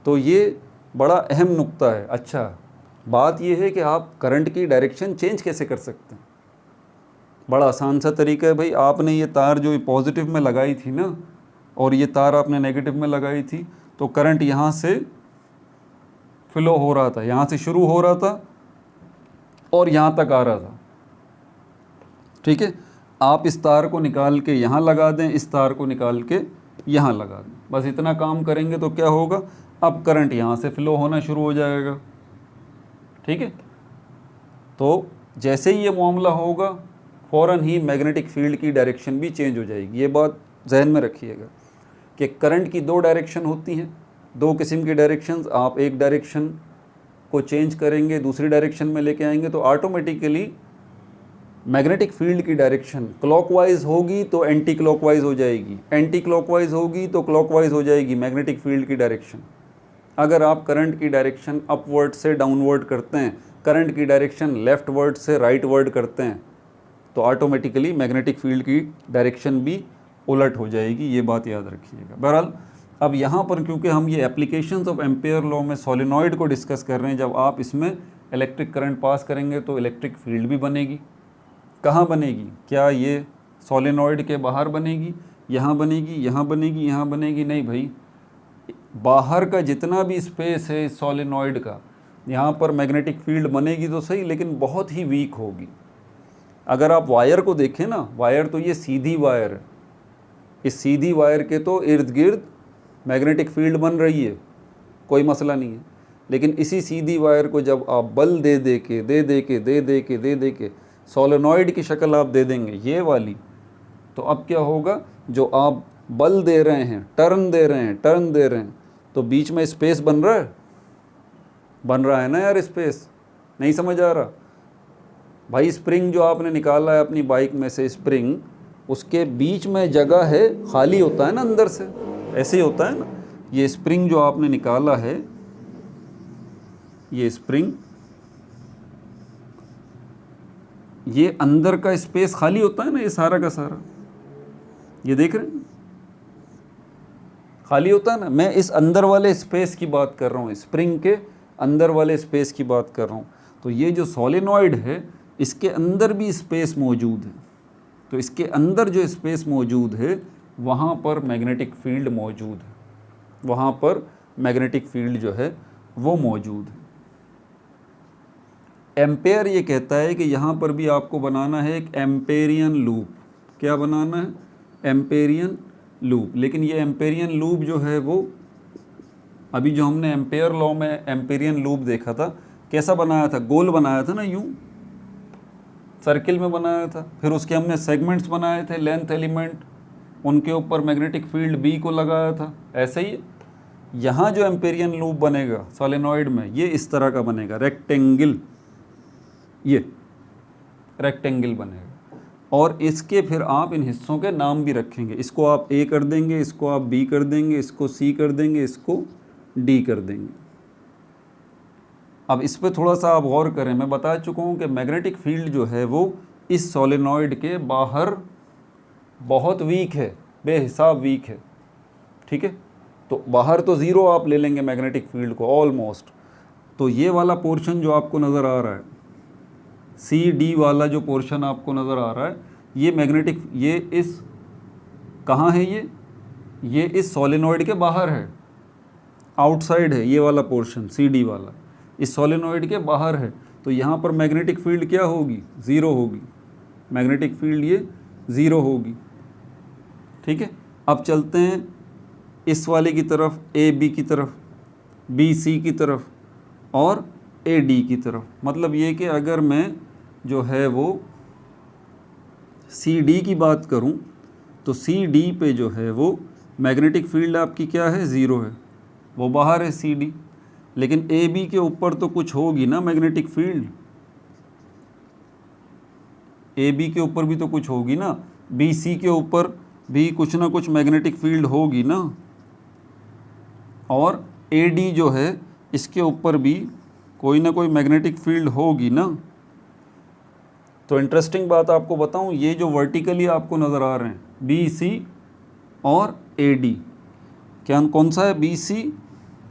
तो ये बड़ा अहम नुक्ता है। अच्छा, बात ये है कि आप करंट की डायरेक्शन चेंज कैसे कर सकते हैं? बड़ा आसान सा तरीका है भाई। आपने ये तार जो पॉजिटिव में लगाई थी ना, और ये तार आपने नेगेटिव में लगाई थी, तो करंट यहाँ से फ्लो हो रहा था, यहाँ से शुरू हो रहा था और यहाँ तक आ रहा था। ठीक है, आप इस तार को निकाल के यहाँ लगा दें, इस तार को निकाल के यहाँ लगा दें, बस इतना काम करेंगे तो क्या होगा, अब करंट यहाँ से फ्लो होना शुरू हो जाएगा। ठीक है, तो जैसे ही ये मामला होगा फ़ौरन ही मैग्नेटिक फील्ड की डायरेक्शन भी चेंज हो जाएगी। ये बात जहन में रखिएगा कि करंट की दो डायरेक्शन होती हैं, दो किस्म की डायरेक्शंस। आप एक डायरेक्शन को चेंज करेंगे, दूसरी डायरेक्शन में लेके आएंगे तो ऑटोमेटिकली मैग्नेटिक फील्ड की डायरेक्शन क्लॉकवाइज होगी तो एंटी क्लॉकवाइज हो जाएगी, एंटी क्लॉकवाइज होगी तो क्लॉकवाइज हो जाएगी मैग्नेटिक फील्ड की डायरेक्शन। अगर आप करंट की डायरेक्शन अपवर्ड से डाउनवर्ड करते हैं, करंट की डायरेक्शन लेफ्टवर्ड से राइटवर्ड करते हैं, तो ऑटोमेटिकली मैग्नेटिक फील्ड की डायरेक्शन भी उलट हो जाएगी। ये बात याद रखिएगा। बहरहाल अब यहाँ पर क्योंकि हम ये एप्लीकेशंस ऑफ एम्पेयर लॉ में सोलेनॉइड को डिस्कस कर रहे हैं, जब आप इसमें इलेक्ट्रिक करंट पास करेंगे तो इलेक्ट्रिक फील्ड भी बनेगी। कहाँ बनेगी? क्या ये सोलेनॉइड के बाहर बनेगी, यहाँ बनेगी, यहाँ बनेगी, यहाँ बनेगी? नहीं भाई, बाहर का जितना भी स्पेस है सोलेनॉइड का, यहाँ पर मैग्नेटिक फील्ड बनेगी तो सही, लेकिन बहुत ही वीक होगी। अगर आप वायर को देखें ना, वायर तो ये सीधी वायर है, इस सीधी वायर के तो इर्द गिर्द मैग्नेटिक फील्ड बन रही है, कोई मसला नहीं है। लेकिन इसी सीधी वायर को जब आप बल दे दे के सोलेनॉइड की शक्ल आप दे देंगे ये वाली, तो अब क्या होगा, जो आप बल दे रहे हैं, टर्न दे रहे हैं, तो बीच में स्पेस बन रहा है ना यार, स्पेस नहीं समझ आ रहा भाई? स्प्रिंग जो आपने निकाला है अपनी बाइक में से, स्प्रिंग, उसके बीच में जगह है, खाली होता है ना अंदर से, ऐसे ही होता है ना। ये स्प्रिंग जो आपने निकाला है, ये स्प्रिंग, ये अंदर का स्पेस खाली होता है ना, ये सारा का सारा, ये देख रहे हैं खाली होता है ना। मैं इस अंदर वाले स्पेस की बात कर रहा हूँ, स्प्रिंग के अंदर वाले स्पेस की बात कर रहा हूँ। तो ये जो सोलेनॉइड है इसके अंदर भी स्पेस मौजूद है, तो इसके अंदर जो स्पेस मौजूद है वहाँ पर मैग्नेटिक फील्ड मौजूद है, वहाँ पर मैग्नेटिक फील्ड जो है वो मौजूद है। एम्पेयर ये कहता है कि यहाँ पर भी आपको बनाना है एक एम्पेरियन लूप। क्या बनाना है? Amperian loop. लेकिन ये एम्पेरियन लूप जो है वो, अभी जो हमने एम्पेयर लॉ में एम्पेरियन लूप देखा था, कैसा बनाया था? गोल बनाया था ना, यूँ सर्किल में बनाया था। फिर उसके हमने सेगमेंट्स बनाए थे, लेंथ एलिमेंट, उनके ऊपर मैग्नेटिक फील्ड बी को लगाया था। ऐसे ही यहाँ जो एम्पेरियन लूप बनेगा सोलेनॉइड में, ये इस तरह का बनेगा, रेक्टेंगल, ये रेक्टेंगल बनेगा। और इसके फिर आप इन हिस्सों के नाम भी रखेंगे। इसको आप ए कर देंगे, इसको आप बी कर देंगे, इसको सी कर देंगे, इसको डी कर देंगे। अब इस पर थोड़ा सा आप गौर करें। मैं बता चुका हूँ कि मैग्नेटिक फील्ड जो है वो इस सोलेनॉइड के बाहर बहुत वीक है, बेहिसाब वीक है। ठीक है, तो बाहर तो ज़ीरो आप ले लेंगे मैग्नेटिक फील्ड को ऑलमोस्ट। तो ये वाला पोर्शन जो आपको नज़र आ रहा है, सी डी वाला जो पोर्शन आपको नज़र आ रहा है, ये मैग्नेटिक, ये इस कहाँ है, ये इस सोलेनॉइड के बाहर है, आउटसाइड है। ये वाला पोर्शन सी डी वाला इस सोलेनॉइड के बाहर है। तो यहाँ पर मैग्नेटिक फील्ड क्या होगी? ज़ीरो होगी। मैग्नेटिक फील्ड ये ज़ीरो होगी। ठीक है, अब चलते हैं इस वाले की तरफ, ए बी की तरफ, बी सी की तरफ और ए डी की तरफ। मतलब ये कि अगर मैं जो है वो सी डी की बात करूं तो सी डी पे जो है वो मैग्नेटिक फील्ड आपकी क्या है, ज़ीरो है, वो बाहर है सी डी। लेकिन ए बी के ऊपर तो कुछ होगी ना मैग्नेटिक फील्ड, ए बी के ऊपर भी तो कुछ होगी ना, बी सी के ऊपर भी कुछ ना कुछ मैग्नेटिक फील्ड होगी ना, और ए डी जो है इसके ऊपर भी कोई ना कोई मैग्नेटिक फील्ड होगी ना। तो इंटरेस्टिंग बात आपको बताऊं, ये जो वर्टिकली आपको नज़र आ रहे हैं बी सी और ए डी, क्या कौन सा है, बी सी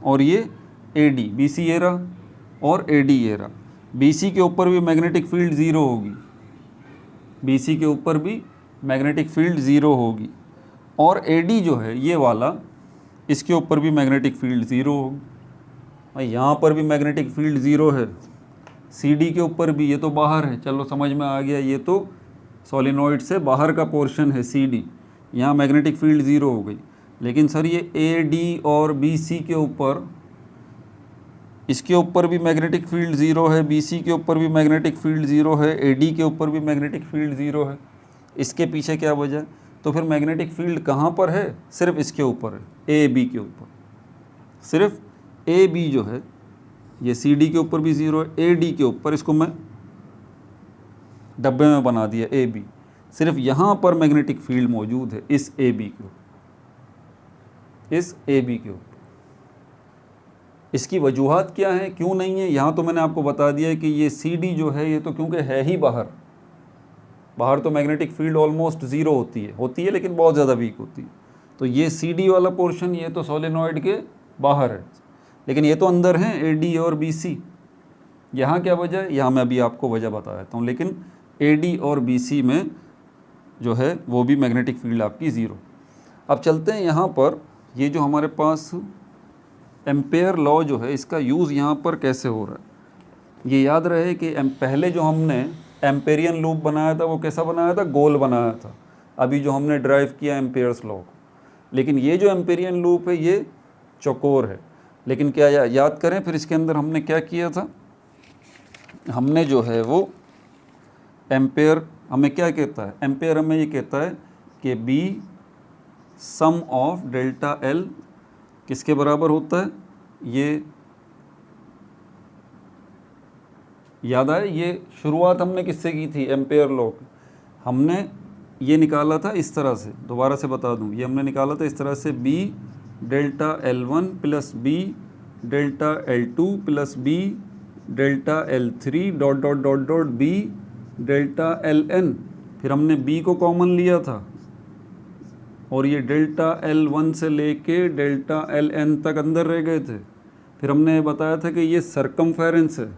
और ये ए डी, बी सी ये रहा और ए डी ये रहा। बी सी के ऊपर भी मैग्नेटिक फील्ड ज़ीरो होगी, बी सी के ऊपर भी मैग्नेटिक फील्ड ज़ीरो होगी, और ए डी जो है ये वाला, इसके ऊपर भी मैग्नेटिक फील्ड ज़ीरो होगी। यहाँ पर भी मैग्नेटिक फील्ड ज़ीरो है, सी डी के ऊपर भी, ये तो बाहर है, चलो समझ में आ गया, ये तो सोलिनॉइड से बाहर का पोर्शन है सी डी, यहाँ मैग्नेटिक फील्ड ज़ीरो हो गई। लेकिन सर ये ए डी और बी सी के ऊपर, इसके ऊपर भी मैग्नेटिक फील्ड ज़ीरो है, बी सी के ऊपर भी मैग्नेटिक फील्ड ज़ीरो है, ए डी के ऊपर भी मैग्नेटिक फील्ड ज़ीरो है, इसके पीछे क्या वजह? तो फिर मैग्नेटिक फील्ड कहाँ पर है? सिर्फ इसके ऊपर है, ए बी के ऊपर। सिर्फ ए बी जो है ये सी डी के ऊपर भी ज़ीरो है, ए डी के ऊपर, इसको मैं डब्बे में बना दिया ए बी, सिर्फ यहाँ पर मैग्नेटिक फील्ड मौजूद है इस ए बी के ऊपर, इस ए बी के ऊपर। इसकी वजूहात क्या है, क्यों नहीं है? यहाँ तो मैंने आपको बता दिया है कि ये सी डी जो है ये तो क्योंकि है ही बाहर, बाहर तो मैग्नेटिक फील्ड ऑलमोस्ट ज़ीरो होती है लेकिन बहुत ज़्यादा वीक होती है। तो ये सी डी वाला पोर्शन ये तो सोलेनॉइड के बाहर है, लेकिन ये तो अंदर हैं ए डी और बी सी। यहाँ क्या वजह है? यहाँ मैं अभी आपको वजह बता देता हूँ। लेकिन ए डी और बी सी में जो है वो भी मैग्नेटिक फील्ड आपकी ज़ीरो। अब चलते हैं यहाँ पर, ये जो हमारे पास एम्पेयर लॉ जो है इसका यूज़ यहाँ पर कैसे हो रहा है। ये याद रहे कि पहले जो हमने एम्पेरियन लूप बनाया था वो कैसा बनाया था, गोल बनाया था, अभी जो हमने ड्राइव किया एम्पेयर्स लॉ को। लेकिन ये जो एम्पेरियन लूप है ये चौकोर है। लेकिन क्या याद करें फिर इसके अंदर हमने क्या किया था, हमने जो है वो एम्पेयर हमें क्या कहता है, एम्पेयर हमें ये कहता है कि B sum of delta L किसके बराबर होता है, ये याद आए, ये शुरुआत हमने किससे की थी, एम्पेयर लॉ। हमने ये निकाला था इस तरह से, दोबारा से बता दूं, ये हमने निकाला था इस तरह से, B delta L1 plus B delta L2 plus B delta L3 dot dot dot dot B delta Ln। फिर हमने b को कॉमन लिया था और ये डेल्टा L1 से लेके डेल्टा Ln तक अंदर रह गए थे। फिर हमने बताया था कि ये सरकमफेरेंस है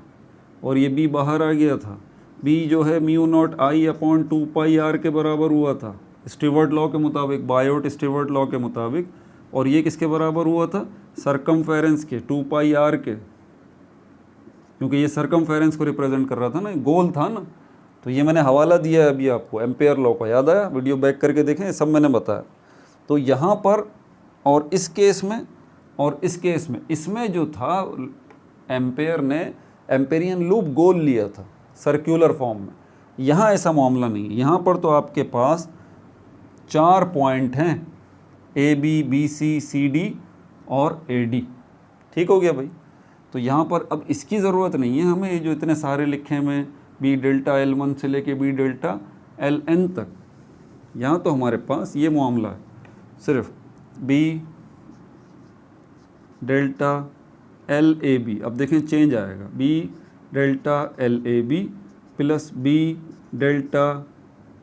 और ये b बाहर आ गया था। b जो है म्यू नॉट आई अपॉन 2πr के बराबर हुआ था स्टीवर्ट लॉ के मुताबिक, बायोट स्टीवर्ट लॉ के मुताबिक। और ये किसके बराबर हुआ था, सरकमफेरेंस के, 2πr के, क्योंकि ये सरकमफेरेंस को रिप्रेजेंट कर रहा था ना, गोल था ना। तो ये मैंने हवाला दिया है अभी आपको एम्पेयर लॉ का, याद आया? वीडियो बैक करके देखें, सब मैंने बताया। तो यहाँ पर और इस केस में और इस केस में, इसमें जो था एम्पेयर ने एम्पेरियन लूप गोल लिया था सर्कुलर फॉर्म में। यहाँ ऐसा मामला नहीं है, यहाँ पर तो आपके पास 4 पॉइंट हैं, A B B C C D और ए डी। ठीक हो गया भाई? तो यहाँ पर अब इसकी ज़रूरत नहीं है हमें, ये जो इतने सारे लिखे में बी डेल्टा L1 से लेके बी डेल्टा Ln तक, यहाँ तो हमारे पास ये मामला है, सिर्फ बी डेल्टा LAB। अब देखें चेंज आएगा, B delta LAB plus B delta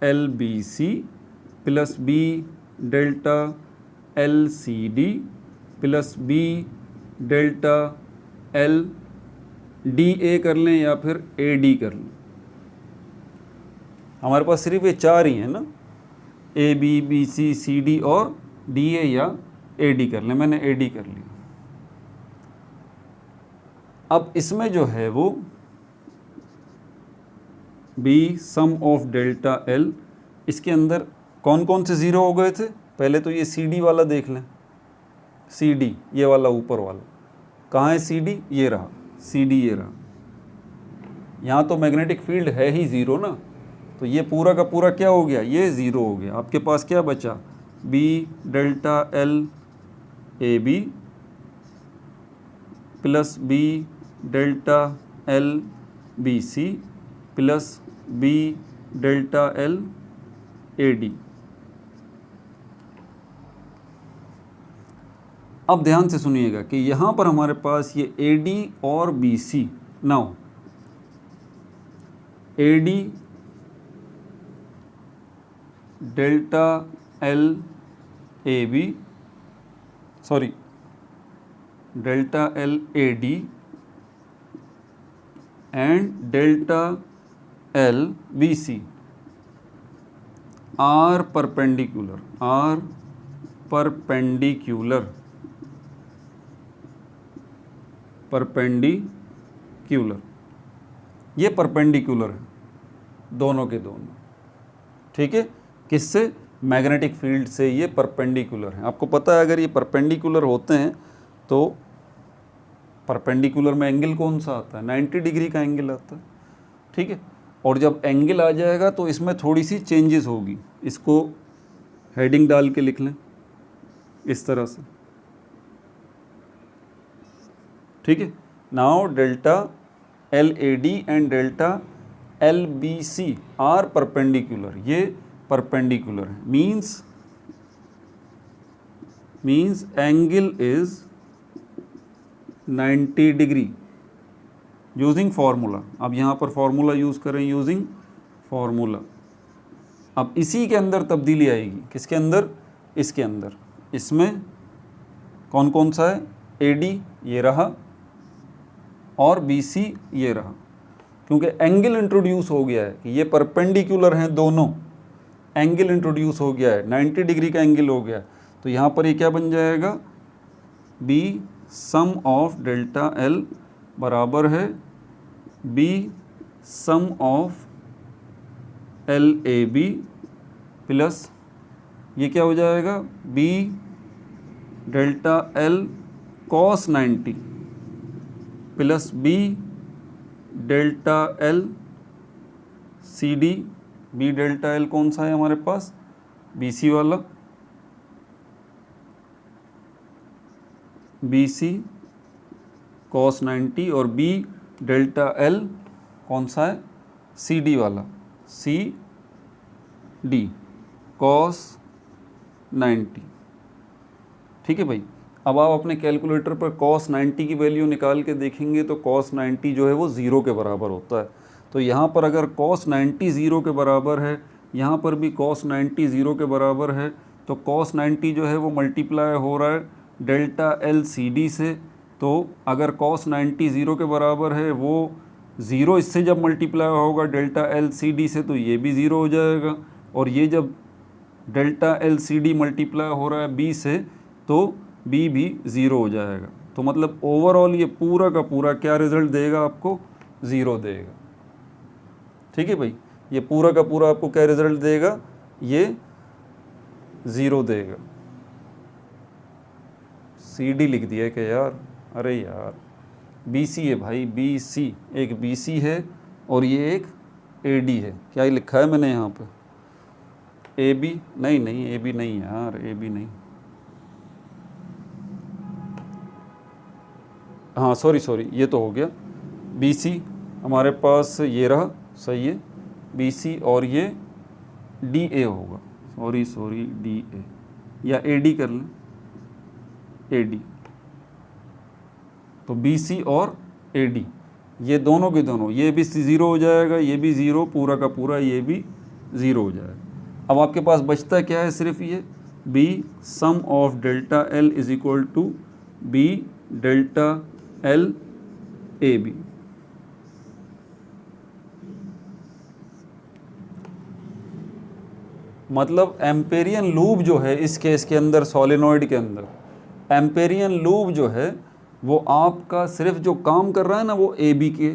LBC plus B delta LCD plus B delta LDA कर लें या फिर AD कर लें। हमारे पास सिर्फ ये 4 ही हैं ना, AB BC CD और DA या AD कर लें, मैंने AD कर लिया। अब इसमें जो है वो B sum of delta L, इसके अंदर कौन कौन से ज़ीरो हो गए थे? पहले तो ये CD वाला देख लें, CD ये वाला ऊपर वाला, कहाँ है CD? ये रहा CD, ये रहा। यहाँ तो मैग्नेटिक फील्ड है ही ज़ीरो ना, तो ये पूरा का पूरा क्या हो गया, ये ज़ीरो हो गया। आपके पास क्या बचा, B delta L A B plus B delta L B C plus B delta L A D. अब ध्यान से सुनिएगा कि यहाँ पर हमारे पास ये ए डी और B C, now A D delta L A B, sorry delta L A D and delta L B C are perpendicular, are perpendicular, perpendicular, ये परपेंडिकुलर है दोनों के दोनों, ठीक है। किससे, मैग्नेटिक फील्ड से ये परपेंडिकुलर है। आपको पता है अगर ये परपेंडिकुलर होते हैं तो परपेंडिकुलर में एंगल कौन सा आता है, 90 डिग्री का एंगल आता है, ठीक है। और जब एंगल आ जाएगा तो इसमें थोड़ी सी चेंजेस होगी, इसको हेडिंग डाल के लिख लें इस तरह से, ठीक है। Now delta L A D and delta L B C are perpendicular, ये परपेंडिकुलर है, means angle is 90 degree using formula. अब यहाँ पर फार्मूला यूज़ करें, यूजिंग फार्मूला। अब इसी के अंदर तब्दीली आएगी, किसके अंदर, इसके अंदर। इसमें कौन कौन सा है, ए डी ये रहा और बी सी ये रहा, क्योंकि एंगल इंट्रोड्यूस हो गया है कि ये परपेंडिकुलर हैं दोनों, एंगल इंट्रोड्यूस हो गया है, 90 डिग्री का एंगल हो गया। तो यहाँ पर ये क्या बन जाएगा, B sum of delta L बराबर है B sum of L A B plus ये क्या हो जाएगा, B delta L cos 90 plus B delta L C D. B delta L कौन सा है हमारे पास, बी सी वाला, बी सी कॉस 90, और बी डेल्टा एल कौन सा है, सी डी वाला, सी डी कॉस 90, ठीक है भाई। अब आप अपने कैलकुलेटर पर cos 90 की वैल्यू निकाल के देखेंगे तो cos 90 जो है वो ज़ीरो के बराबर होता है। तो यहाँ पर अगर cos 90 ज़ीरो के बराबर है, यहाँ पर भी cos 90 ज़ीरो के बराबर है, तो cos 90 जो है वो मल्टीप्लाई हो रहा है डेल्टा एल सी डी से। तो अगर cos 90 ज़ीरो के बराबर है, वो ज़ीरो इससे जब मल्टीप्लाई होगा डेल्टा एल सी डी से तो ये भी ज़ीरो हो जाएगा, और ये जब delta L C D multiply हो रहा है बी से तो बी भी ज़ीरो हो जाएगा। तो मतलब ओवरऑल ये पूरा का पूरा क्या रिज़ल्ट देगा आपको, ज़ीरो देगा, ठीक है भाई। ये पूरा का पूरा आपको क्या रिज़ल्ट देगा, ये ज़ीरो देगा। सी डी लिख दिया क्या यार, अरे यार बी सी है भाई, बी सी, एक बी सी है और ये एक ए डी है। क्या ही लिखा है मैंने यहाँ पे, ए बी, नहीं ए बी नहीं यार, ए बी नहीं, हाँ सॉरी ये तो हो गया। बी सी हमारे पास ये रहा, सही है, बी सी और ये डी ए होगा, सॉरी डी ए, या ए डी कर लें, ए डी। तो बी सी और ए डी ये दोनों के दोनों, ये भी ज़ीरो हो जाएगा, ये भी ज़ीरो, पूरा का पूरा ये भी ज़ीरो हो जाएगा। अब आपके पास बचता क्या है, सिर्फ ये B sum of delta L is equal to B delta L A B. मतलब एम्पेरियन लूप जो है इस केस के अंदर, सोलेनॉइड के अंदर एम्पेरियन लूप जो है वो आपका सिर्फ जो काम कर रहा है ना वो ए बी के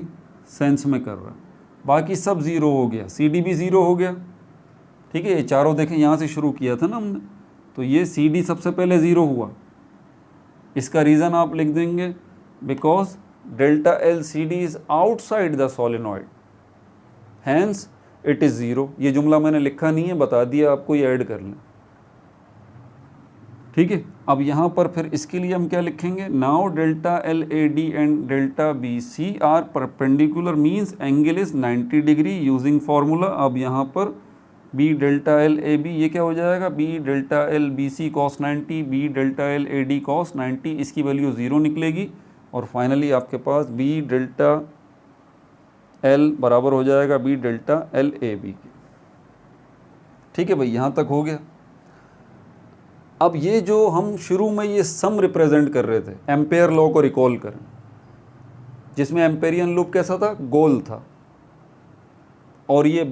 सेंस में कर रहा है, बाकी सब ज़ीरो हो गया, सी डी भी ज़ीरो हो गया, ठीक है। ये चारों देखें यहाँ से शुरू किया था ना हमने, तो ये सी डी सबसे पहले ज़ीरो हुआ। इसका रीज़न आप लिख देंगे because delta L C D is outside the solenoid, hence it is 0। ये जुमला मैंने लिखा नहीं है, बता दिया आपको, ये ऐड कर लें, ठीक है। अब यहाँ पर फिर इसके लिए हम क्या लिखेंगे, now delta L A D and delta B C are perpendicular means angle is 90 degree using formula. अब यहाँ पर B delta L A B ये क्या हो जाएगा, B delta L B C cos 90, B delta L A D cos 90, इसकी value 0 निकलेगी। और फाइनली आपके पास बी डेल्टा एल बराबर हो जाएगा B delta L A B की। ठीक है भाई, यहाँ तक हो गया। अब ये जो हम शुरू में ये सम रिप्रेजेंट कर रहे थे, एम्पेयर लॉ को रिकॉल करें, जिसमें एम्पेरियन लूप कैसा था, गोल था, और ये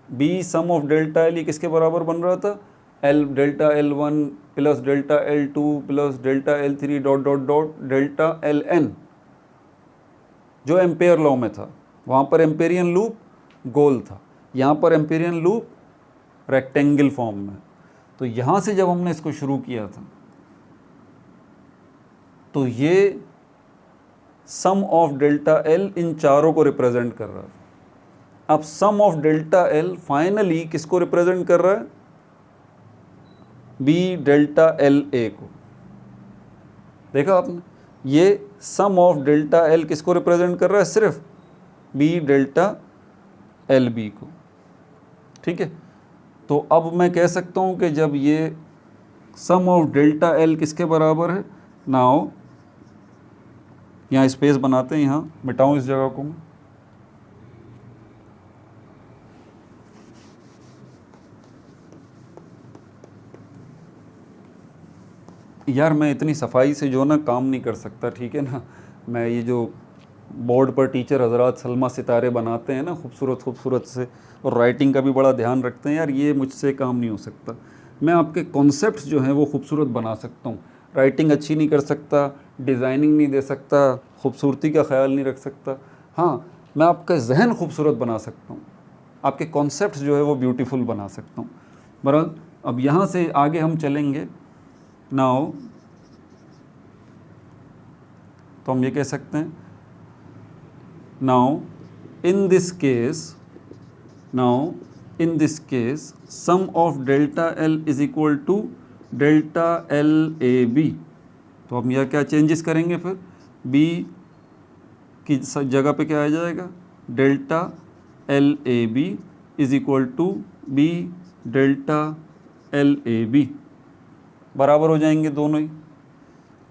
B sum of delta L ये किसके बराबर बन रहा था, L delta L one plus delta L two plus delta L three dot dot dot delta L N, जो एम्पेयर लॉ में था। वहाँ पर एम्पेरियन लूप गोल था, यहाँ पर एम्पेरियन लूप रेक्टेंगल फॉर्म में। तो यहाँ से जब हमने इसको शुरू किया था तो ये सम ऑफ डेल्टा एल इन चारों को रिप्रेजेंट कर रहा था। अब सम ऑफ डेल्टा एल फाइनली किसको रिप्रेजेंट कर रहा है, बी डेल्टा एल ए को। देखा आपने, ये सम ऑफ डेल्टा एल किसको रिप्रेजेंट कर रहा है, सिर्फ बी डेल्टा एल बी को। ठीक है, तो अब मैं कह सकता हूँ कि जब ये सम ऑफ डेल्टा एल किसके बराबर है, नाउ यहाँ स्पेस बनाते हैं, यहाँ मिटाऊँ इस जगह को मैं, यार मैं इतनी सफाई से जो ना काम नहीं कर सकता, ठीक है ना। मैं ये जो बोर्ड पर टीचर हजरात सलमा सितारे बनाते हैं ना खूबसूरत खूबसूरत से, और राइटिंग का भी बड़ा ध्यान रखते हैं, यार ये मुझसे काम नहीं हो सकता। मैं आपके कॉन्सेप्ट्स जो हैं वो खूबसूरत बना सकता हूँ, राइटिंग अच्छी नहीं कर सकता, डिज़ाइनिंग नहीं दे सकता, खूबसूरती का ख्याल नहीं रख सकता। हाँ, मैं आपका जहन खूबसूरत बना सकता हूँ, आपके कॉन्सेप्ट्स जो है वो ब्यूटीफुल बना सकता हूँ। बहरहाल अब यहाँ से आगे हम चलेंगे। नाउ तो हम ये कह सकते हैं, now in this case sum of delta L is equal to delta L A B. तो हम यह क्या चेंजेस करेंगे, फिर बी की जगह पे क्या आ जाएगा, delta L A B is equal to B delta L A B, बराबर हो जाएंगे दोनों ही।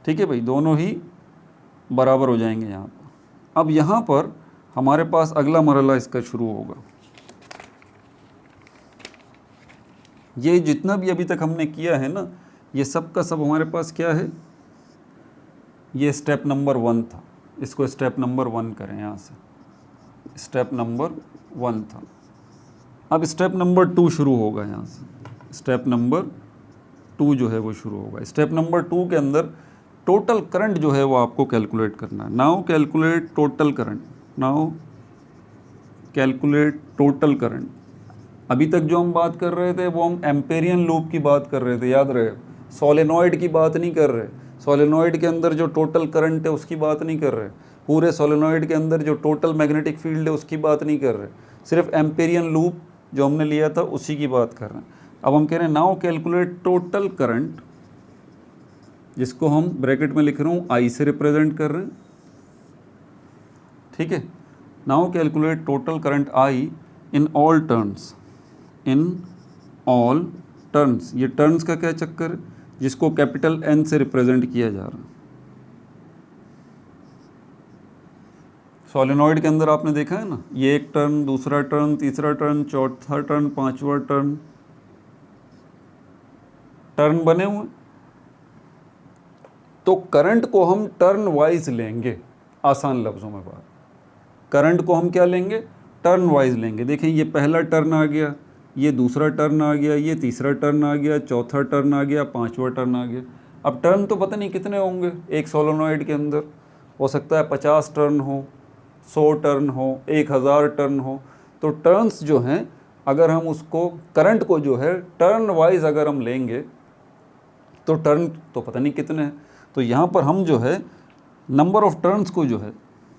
ठीक है भाई, दोनों ही बराबर हो जाएंगे यहाँ पर। अब यहाँ पर हमारे पास अगला मरहला इसका शुरू होगा। ये जितना भी अभी तक हमने किया है ना, ये सब का सब हमारे पास क्या है, ये स्टेप नंबर 1 था। इसको स्टेप नंबर 1 करें, यहाँ से स्टेप नंबर 1 था। अब स्टेप नंबर 2 शुरू होगा, यहाँ से स्टेप नंबर 2 जो है वो शुरू होगा। स्टेप नंबर 2 के अंदर टोटल करंट जो है वो आपको कैलकुलेट करना है। Now calculate total current, now calculate total current. अभी तक जो हम बात कर रहे थे वो हम एम्पेरियन लूप की बात कर रहे थे, याद रहे, सोलेनॉइड की बात नहीं कर रहे। सोलेनॉइड के अंदर जो टोटल करंट है उसकी बात नहीं कर रहे, पूरे सोलेनॉइड के अंदर जो टोटल मैग्नेटिक फील्ड है उसकी बात नहीं कर रहे, सिर्फ एम्पेरियन लूप जो हमने लिया था उसी की बात कर रहे हैं। अब हम कह रहे हैं नाउ कैलकुलेट टोटल करंट, जिसको हम ब्रैकेट में लिख रहा हूँ आई से रिप्रेजेंट कर रहे हैं। ठीक है, now calculate total current I in all turns, in all turns. ये टर्न्स का क्या चक्कर है, जिसको कैपिटल एन से रिप्रेजेंट किया जा रहा है। सोलेनॉइड के अंदर आपने देखा है ना, ये एक टर्न, दूसरा टर्न, तीसरा टर्न, चौथा टर्न, पांचवा टर्न, टर्न बने हुए। तो करंट को हम टर्न वाइज लेंगे, आसान लफ्ज़ों में बात, करंट को हम क्या लेंगे, टर्न वाइज लेंगे। देखें, ये पहला टर्न आ गया, ये दूसरा टर्न आ गया, ये तीसरा टर्न आ गया, चौथा टर्न आ गया, पांचवा टर्न आ गया। अब टर्न तो पता नहीं कितने होंगे एक सोलेनॉइड के अंदर, हो सकता है 50 टर्न हो, 100 टर्न हो, 1000 टर्न हो। तो टर्न्स जो हैं, अगर हम उसको करंट को जो है टर्न वाइज अगर हम लेंगे तो टर्न तो पता नहीं कितने हैं। तो यहाँ पर हम जो है नंबर ऑफ टर्न्स को जो है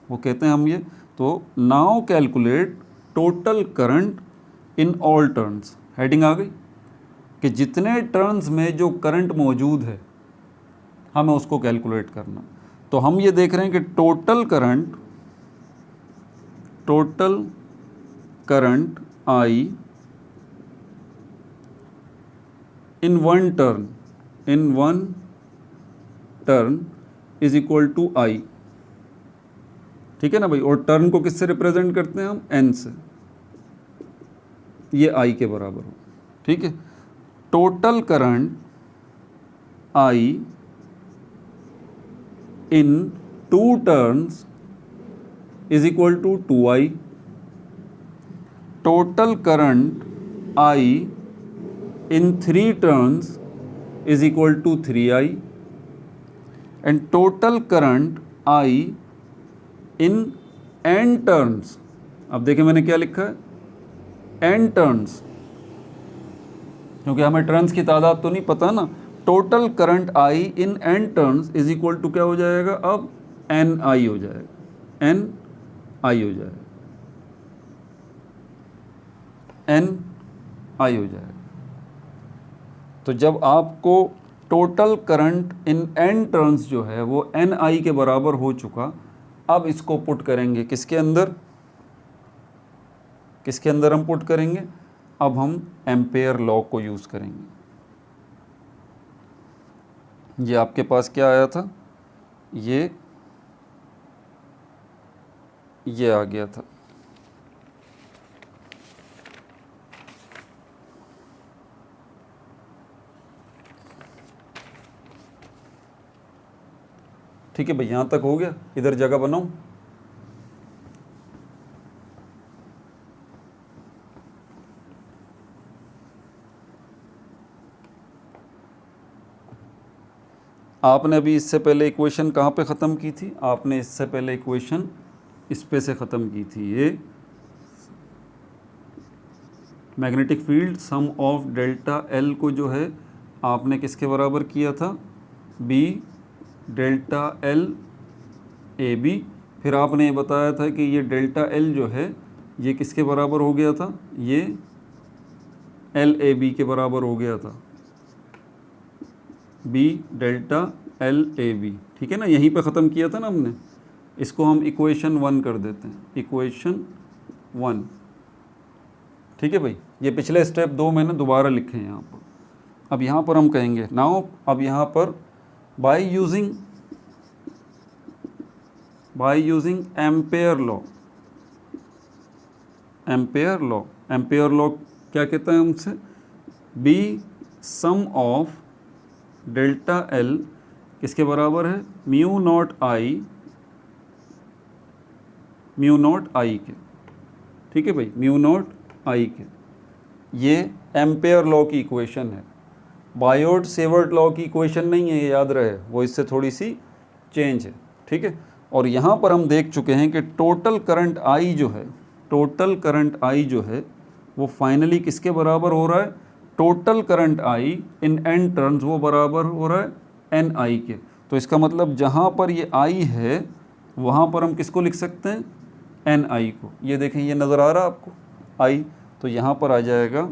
वो कहते हैं हम ये। तो now calculate total current in all turns, heading आ गई कि जितने टर्न्स में जो करंट मौजूद है हमें उसको कैलकुलेट करना। तो हम ये देख रहे हैं कि total current I in one turn is equal to I. ठीक है ना भाई, और टर्न को किससे रिप्रेजेंट करते हैं हम, एन से, ये आई के बराबर हो। ठीक है, total current I in 2 turns is equal to 2i। Total current I in 3 turns is equal to 3i and total current I in n turns, अब देखिए मैंने क्या लिखा है, n टर्न्स, क्योंकि हमें टर्न्स की तादाद तो नहीं पता ना। Total current I in n turns is equal to क्या हो जाएगा, अब ni हो जाएगा, ni हो जाएगा, ni हो जाएगा। तो जब आपको टोटल करंट इन n टर्न्स जो है वो ni के बराबर हो चुका, अब इसको पुट करेंगे किसके अंदर, किसके अंदर हम पुट करेंगे, अब हम एम्पेयर लॉ को यूज़ करेंगे। ये आपके पास क्या आया था, ये आ गया था, ठीक है भाई, यहाँ तक हो गया, इधर जगह बनाऊं। आपने अभी इससे पहले इक्वेशन कहाँ पे ख़त्म की थी, आपने इससे पहले इक्वेशन इस पे से ख़त्म की थी, ये magnetic field sum of delta L को जो है आपने किसके बराबर किया था, B delta L A B. फिर आपने ये बताया था कि ये डेल्टा एल जो है ये किसके बराबर हो गया था, ये एल ए बी के बराबर हो गया था, B delta L A B. ठीक है ना, यहीं पे ख़त्म किया था ना हमने, इसको हम इक्वेशन 1 कर देते हैं, इक्वेशन 1। ठीक है भाई, ये पिछले स्टेप 2 मैंने दोबारा लिखे हैं यहाँ पर। अब यहाँ पर हम कहेंगे नाउ, अब यहाँ पर by using Ampere law, Ampere law क्या कहता है हमसे, B sum of delta L किसके बराबर है, म्यू नॉट आई के। ठीक है भाई, म्यू नॉट आई के, ये एम्पेयर लॉ की इक्वेशन है, बायोट सेवर्ट लॉ की इक्वेशन नहीं है, ये याद रहे, वो इससे थोड़ी सी चेंज है। ठीक है, और यहाँ पर हम देख चुके हैं कि टोटल करंट आई जो है वो फाइनली किसके बराबर हो रहा है, total current I in n turns वो बराबर हो रहा है ni के। तो इसका मतलब जहाँ पर ये i है वहाँ पर हम किसको लिख सकते हैं, ni को। ये देखें, ये नज़र आ रहा है आपको i, तो यहाँ पर आ जाएगा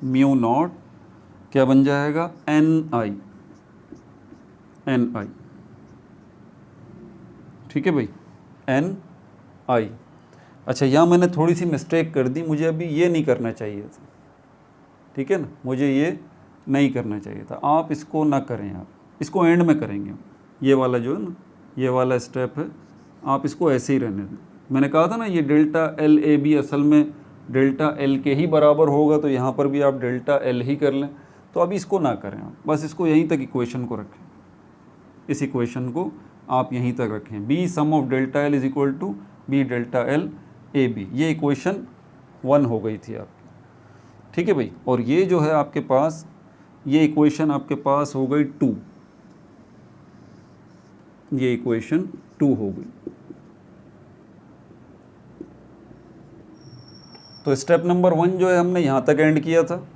म्यू नॉट, क्या बन जाएगा, ni। ठीक है भाई, ni। अच्छा, यहाँ मैंने थोड़ी सी मिस्टेक कर दी, मुझे अभी ये नहीं करना चाहिए था। ठीक है ना, मुझे ये नहीं करना चाहिए था, आप इसको ना करें, आप इसको एंड में करेंगे। ये वाला जो है ना, ये वाला स्टेप है, आप इसको ऐसे ही रहने दें। मैंने कहा था ना, ये डेल्टा एल ए बी असल में डेल्टा एल के ही बराबर होगा, तो यहाँ पर भी आप डेल्टा एल ही कर लें। तो अभी इसको ना करें आप, बस इसको यहीं तक इक्वेशन को रखें, इस इक्वेशन को आप यहीं तक रखें, B sum of delta L is equal to B delta L A B. ये इक्वेशन 1 हो गई थी आपकी। ठीक है भाई, और ये जो है आपके पास, ये इक्वेशन आपके पास हो गई 2, ये इक्वेशन 2 हो गई। तो स्टेप नंबर 1 जो है हमने यहाँ तक एंड किया था।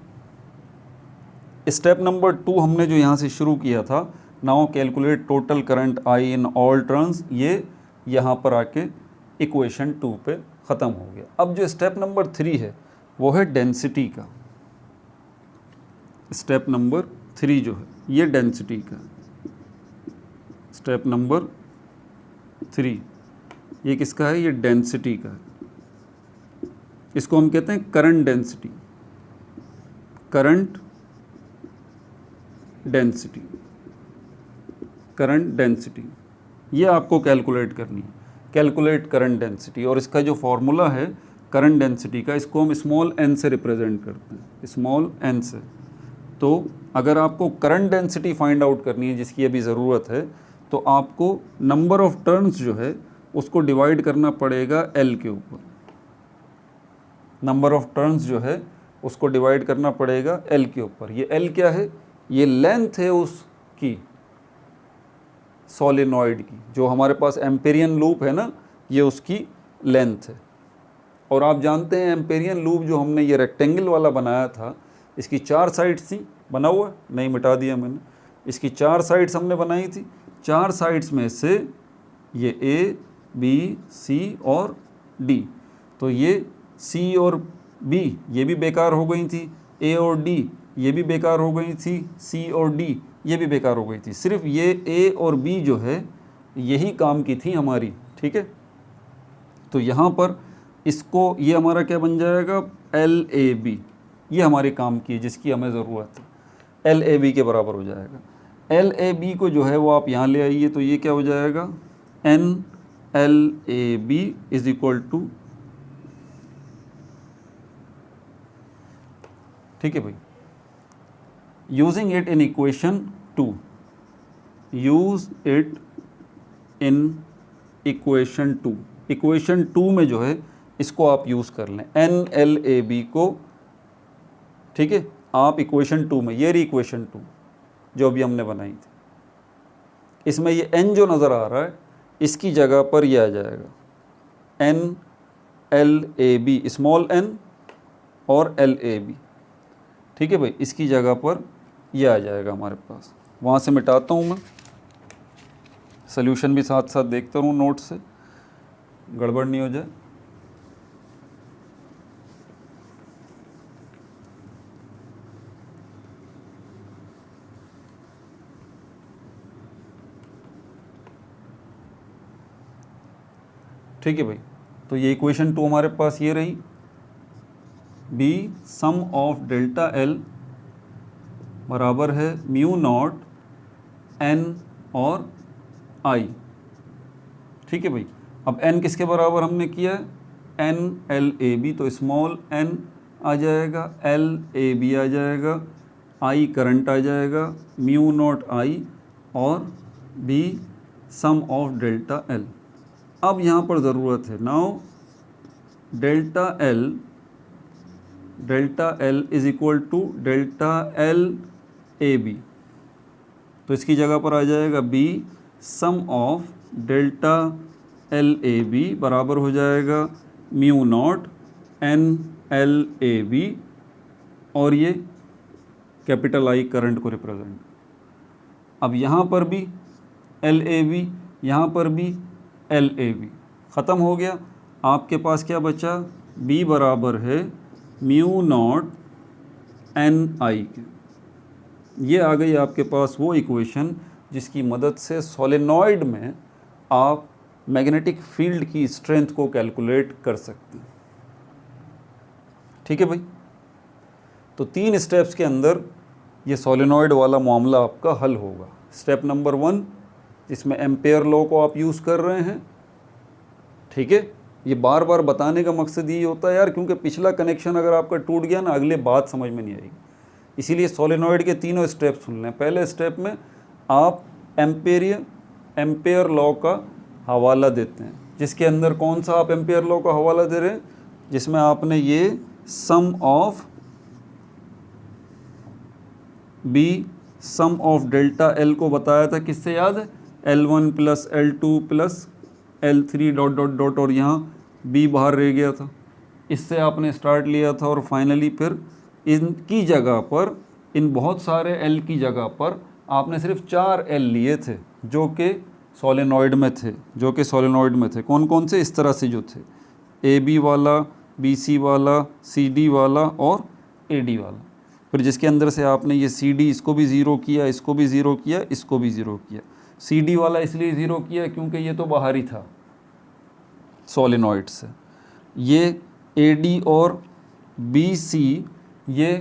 स्टेप नंबर 2 हमने जो यहाँ से शुरू किया था, now calculate total current I in all turns, ये यहाँ पर आके इक्वेशन 2 पे ख़त्म हो गया। अब जो स्टेप नंबर 3 है वो है डेंसिटी का। स्टेप नंबर 3 जो है ये डेंसिटी का। स्टेप नंबर 3 ये किसका है? ये डेंसिटी का है। इसको हम कहते हैं current density. Current density, current density ये आपको कैलकुलेट करनी है। कैलकुलेट करंट डेंसिटी, और इसका जो फॉर्मूला है करंट डेंसिटी का, इसको हम स्मॉल n से रिप्रेजेंट करते हैं, स्मॉल n से। तो अगर आपको करंट डेंसिटी फाइंड आउट करनी है, जिसकी अभी ज़रूरत है, तो आपको नंबर ऑफ टर्न्स जो है उसको डिवाइड करना पड़ेगा L के ऊपर। नंबर ऑफ टर्न्स जो है उसको डिवाइड करना पड़ेगा L के ऊपर। ये L क्या है? ये लेंथ है उसकी, सोलेनॉइड की। जो हमारे पास एम्पेरियन लूप है ना, ये उसकी लेंथ है। और आप जानते हैं एम्पेरियन लूप जो हमने ये रेक्टेंगल वाला बनाया था, इसकी 4 साइड्स थी। बना हुआ है? नहीं, मिटा दिया मैंने। इसकी 4 साइड्स हमने बनाई थी। 4 साइड्स में से ये A, B, C और D, तो ये C और B ये भी बेकार हो गई थी। A और D ये भी बेकार हो गई थी। C और D ये भी बेकार हो गई थी। सिर्फ ये A और B जो है यही काम की थी हमारी, ठीक है। तो यहाँ पर इसको, ये हमारा क्या बन जाएगा? LAB। ये हमारे काम की है जिसकी हमें ज़रूरत है। LAB के बराबर हो जाएगा। LAB को जो है वो आप यहाँ ले आइए, तो ये क्या हो जाएगा? NLAB इज इक्वल टू, ठीक है भाई, using it in equation 2, use it in equation 2। Equation 2 में जो है इसको आप यूज़ कर लें, NLAB को, ठीक है। आप इक्वेशन 2 में, ये रही इक्वेशन 2 जो अभी हमने बनाई थी, इसमें ये n जो नज़र आ रहा है इसकी जगह पर ये आ जाएगा NLAB, स्मॉल n और LAB, ठीक है भाई। इसकी जगह पर ये आ जाएगा हमारे पास। वहाँ से मिटाता हूँ मैं, सॉल्यूशन भी साथ साथ देखता रहूँ नोट से, गड़बड़ नहीं हो जाए। ठीक है भाई, तो ये इक्वेशन 2 हमारे पास ये रही। B sum of delta L बराबर है म्यू नॉट N और I, ठीक है भाई। अब N किसके बराबर हमने किया है? NLAB, तो स्मॉल n आ जाएगा, LAB आ जाएगा, I करंट आ जाएगा, म्यू नॉट I और B sum of delta L। अब यहाँ पर ज़रूरत है now delta L is equal to delta LAB, तो इसकी जगह पर आ जाएगा B sum of delta LAB बराबर हो जाएगा म्यू नॉट NLAB, और ये कैपिटल I करंट को रिप्रेजेंट। अब यहाँ पर भी LAB, यहाँ पर भी LAB, ख़त्म हो गया। आपके पास क्या बचा? B बराबर है म्यू नॉट NI के। ये आ गई आपके पास वो इक्वेशन जिसकी मदद से सोलेनॉइड में आप मैग्नेटिक फील्ड की स्ट्रेंथ को कैलकुलेट कर सकते हैं, ठीक है भाई। तो 3 स्टेप्स के अंदर ये सोलेनॉइड वाला मामला आपका हल होगा। स्टेप नंबर 1 जिसमें एम्पेयर लॉ को आप यूज़ कर रहे हैं, ठीक है। ये बार बार बताने का मकसद यही होता है यार, क्योंकि पिछला कनेक्शन अगर आपका टूट गया ना, अगले बात समझ में नहीं आएगी। इसीलिए सोलेनॉइड के तीनों स्टेप सुन लें। पहले स्टेप में आप एम्पेयर लॉ का हवाला देते हैं, जिसके अंदर कौन सा आप एम्पेयर लॉ का हवाला दे रहे हैं? जिसमें आपने ये sum of B sum of delta L को बताया था, किससे याद है? L1 plus L2 plus L3 dot dot dot, और यहाँ B बाहर रह गया था, इससे आपने स्टार्ट लिया था। और फाइनली फिर इनकी जगह पर, इन बहुत सारे L की जगह पर आपने सिर्फ 4 L लिए थे, जो कि सोलेनॉइड में थे, जो कि सोलेनॉइड में थे, कौन कौन से, इस तरह से जो थे, ए बी वाला, बी सी वाला, सी डी वाला और ए डी वाला। फिर जिसके अंदर से आपने ये सी डी, इसको भी ज़ीरो किया, इसको भी ज़ीरो किया, इसको भी ज़ीरो किया। सी डी वाला इसलिए ज़ीरो किया क्योंकि ये तो बाहर ही था सोलेनॉइड से। ये ए डी और बी सी ये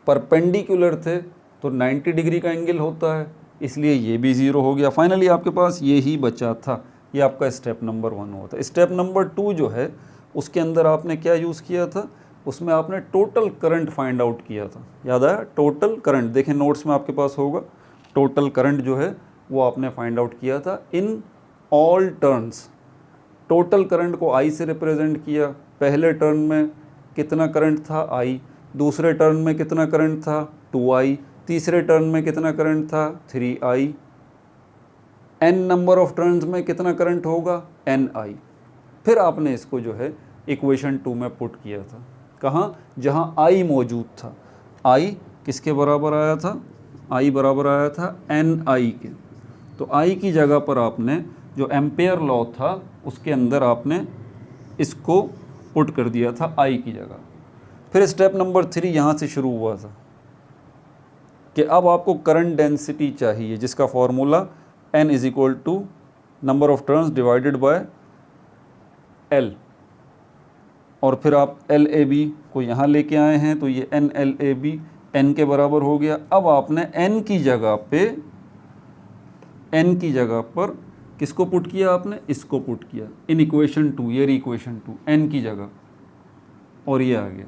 परपेंडिकुलर थे, तो 90 डिग्री का एंगल होता है, इसलिए ये भी ज़ीरो हो गया। फाइनली आपके पास ये ही बचा था। ये आपका स्टेप नंबर 1 हुआ था। स्टेप नंबर 2 जो है उसके अंदर आपने क्या यूज़ किया था, उसमें आपने टोटल करंट फाइंड आउट किया था। याद आया, टोटल करंट, देखें नोट्स में आपके पास होगा, टोटल करंट जो है वो आपने फाइंड आउट किया था इन ऑल टर्न्स। टोटल करंट को आई से रिप्रेजेंट किया। पहले टर्न में कितना करंट था, आई। दूसरे टर्न में कितना करंट था, 2i। तीसरे टर्न में कितना करंट था, 3i। n number of turns में कितना करंट होगा, ni। फिर आपने इसको जो है इक्वेशन 2 में पुट किया था। कहाँ, जहाँ i मौजूद था। i किसके बराबर आया था, i बराबर आया था ni के। तो i की जगह पर आपने जो एम्पेयर लॉ था उसके अंदर आपने इसको पुट कर दिया था i की जगह। फिर स्टेप नंबर 3 यहाँ से शुरू हुआ था कि अब आपको करंट डेंसिटी चाहिए, जिसका formula n is equal to number of turns divided by l। और फिर आप LAB को यहाँ लेके आए हैं, तो ये NLAB n के बराबर हो गया। अब आपने n की जगह पर किसको पुट किया, आपने इसको पुट किया इन इक्वेशन 2, ये इक्वेशन 2 n की जगह, और ये आ गया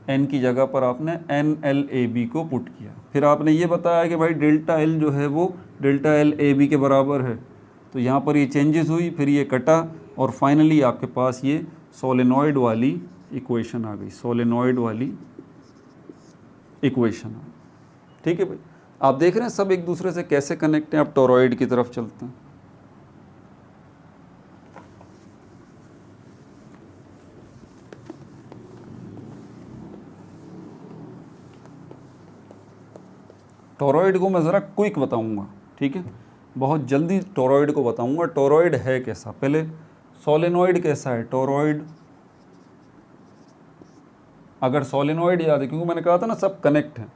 n की जगह पर आपने NLAB को पुट किया। फिर आपने ये बताया कि भाई डेल्टा L जो है वो डेल्टा LAB के बराबर है, तो यहाँ पर ये चेंजेस हुई, फिर ये कटा, और फाइनली आपके पास ये सोलेनॉइड वाली इक्वेशन आ गई, सोलेनॉइड वाली इक्वेशन आ गई। ठीक है भाई, आप देख रहे हैं सब एक दूसरे से कैसे कनेक्ट हैं। आप टोरॉइड की तरफ चलते हैं। टोरॉइड को मैं ज़रा क्विक बताऊंगा, ठीक है, बहुत जल्दी टोरॉइड को बताऊंगा। टोरॉइड है कैसा, पहले सोलेनॉइड कैसा है। टोरॉइड, अगर सोलेनॉइड याद है, क्योंकि मैंने कहा था ना सब कनेक्ट हैं।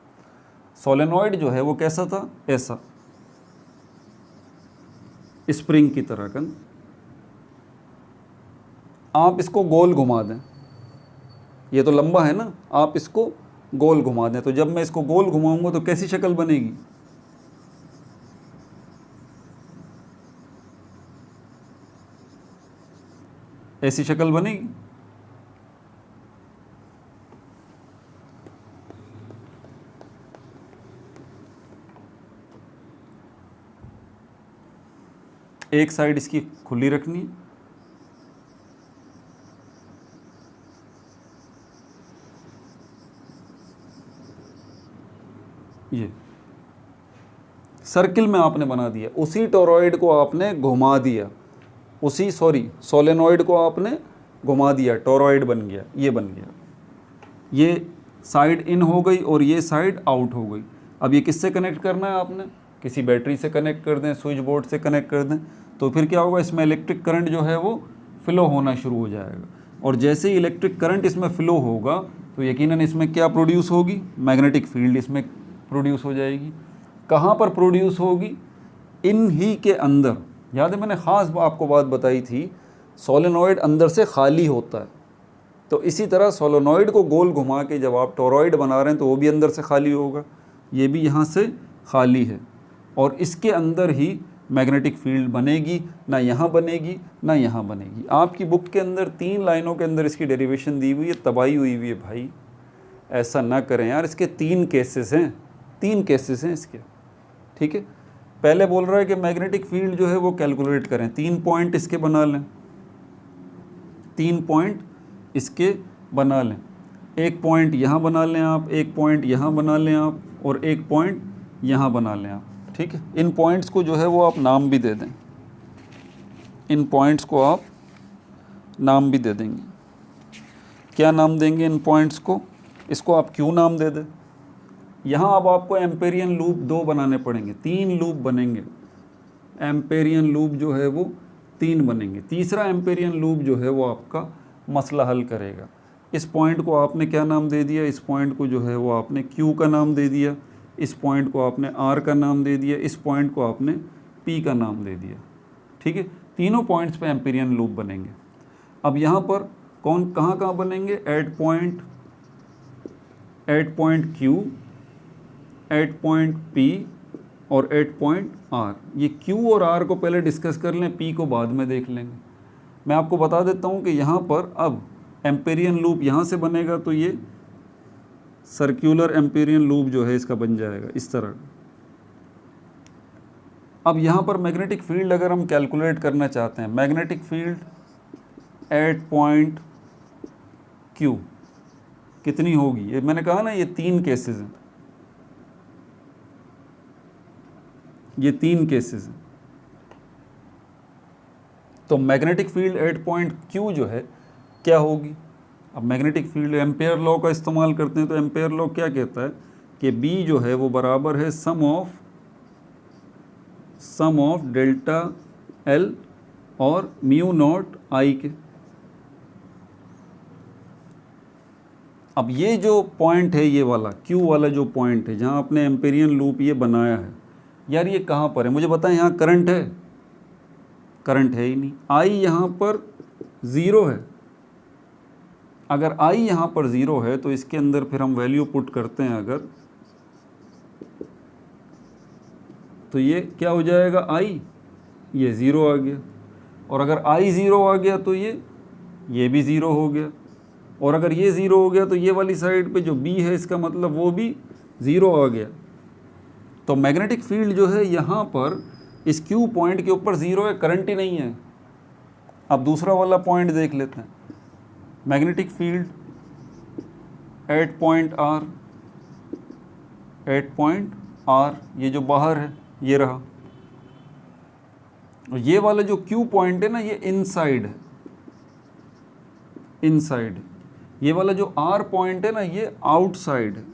सोलेनॉइड जो है वो कैसा था, ऐसा स्प्रिंग की तरह का। आप इसको गोल घुमा दें, ये तो लंबा है ना, आप इसको गोल घुमा दें, तो जब मैं इसको गोल घुमाऊंगा तो कैसी शक्ल बनेगी, ऐसी शक्ल बनेगी। एक साइड इसकी खुली रखनी, ये सर्किल में आपने बना दिया। उसी टोरॉइड को आपने घुमा दिया, उसी सोलेनॉइड को आपने घुमा दिया, टोरॉइड बन गया, ये बन गया। ये साइड इन हो गई और ये साइड आउट हो गई। अब ये किससे कनेक्ट करना है, आपने किसी बैटरी से कनेक्ट कर दें, स्विच बोर्ड से कनेक्ट कर दें, तो फिर क्या होगा, इसमें इलेक्ट्रिक करंट जो है वो फ्लो होना शुरू हो जाएगा। और जैसे ही इलेक्ट्रिक करंट इसमें फ्लो होगा तो यकीनन इसमें क्या प्रोड्यूस होगी, मैग्नेटिक फील्ड इसमें प्रोड्यूस हो जाएगी। कहाँ पर प्रोड्यूस होगी, इन ही के अंदर। याद है मैंने ख़ास आपको बात बताई थी, सोलेनॉइड अंदर से खाली होता है, तो इसी तरह सोलेनॉइड को गोल घुमा के जब आप टोरॉइड बना रहे हैं तो वो भी अंदर से खाली होगा, ये भी यहाँ से खाली है, और इसके अंदर ही मैग्नेटिक फील्ड बनेगी, ना यहाँ बनेगी ना यहाँ बनेगी। आपकी बुक के अंदर 3 लाइनों के अंदर इसकी डेरिवेशन दी हुई है, तबाही हुई हुई है भाई, ऐसा ना करें यार। इसके 3 केसेस हैं, 3 केसेस हैं इसके, ठीक है। पहले बोल रहा है कि मैग्नेटिक फील्ड जो है वो कैलकुलेट करें, 3 पॉइंट इसके बना लें, 3 पॉइंट इसके बना लें। एक पॉइंट यहाँ बना लें आप, एक पॉइंट यहाँ बना लें आप, और एक पॉइंट यहाँ बना लें आप, ठीक है। इन पॉइंट्स को जो है वो आप नाम भी दे दें, इन पॉइंट्स को आप नाम भी दे देंगे। क्या नाम देंगे इन पॉइंट्स को, इसको आप क्यू नाम दे दें। यहाँ अब आपको एम्पेरियन लूप 2 बनाने पड़ेंगे, 3 लूप बनेंगे। एम्पेरियन लूप जो है वो 3 बनेंगे। तीसरा एम्पेरियन लूप जो है वो आपका मसला हल करेगा। इस पॉइंट को आपने क्या नाम दे दिया, इस पॉइंट को जो है वो आपने Q का नाम दे दिया, इस पॉइंट को आपने R का नाम दे दिया, इस पॉइंट को आपने P का नाम दे दिया। ठीक है, तीनों पॉइंट्स पे एम्पेरियन लूप बनेंगे। अब यहाँ पर कहाँ कहाँ बनेंगे, at point Q, at point P और एट पॉइंट R। ये Q और R को पहले डिस्कस कर लें, P को बाद में देख लेंगे। मैं आपको बता देता हूँ कि यहाँ पर अब एम्पेरियन लूप यहाँ से बनेगा तो ये सर्कुलर एम्पेरियन लूप जो है इसका बन जाएगा इस तरह। अब यहाँ पर मैग्नेटिक फील्ड अगर हम कैलकुलेट करना चाहते हैं, magnetic field at point Q कितनी होगी, ये मैंने कहा ना ये 3 केसेस हैं, ये 3 केसेस हैं। तो magnetic field at point Q जो है क्या होगी। अब मैग्नेटिक फील्ड एम्पेयर लॉ का इस्तेमाल करते हैं, तो एम्पेयर लॉ क्या कहता है कि B जो है वो बराबर है सम ऑफ डेल्टा L और म्यू नॉट I के। अब ये जो पॉइंट है, ये वाला Q वाला जो पॉइंट है जहाँ आपने एम्पेरियन लूप ये बनाया है, यार ये कहाँ पर है मुझे बताएं। यहाँ करंट है, करंट है ही नहीं। I यहाँ पर 0 है। अगर I यहाँ पर 0 है तो इसके अंदर फिर हम वैल्यू पुट करते हैं अगर, तो ये क्या हो जाएगा, I ये 0 आ गया। और अगर I 0 आ गया तो ये भी 0 हो गया। और अगर ये 0 हो गया तो ये वाली साइड पे जो B है इसका मतलब वो भी 0 आ गया। तो मैग्नेटिक फील्ड जो है यहाँ पर इस Q पॉइंट के ऊपर 0 है, करंट ही नहीं है। अब दूसरा वाला पॉइंट देख लेते हैं, magnetic field at point R, ये जो बाहर है ये रहा। और ये वाला जो Q पॉइंट है ना ये इनसाइड है, इनसाइड। ये वाला जो R पॉइंट है ना ये आउटसाइड है,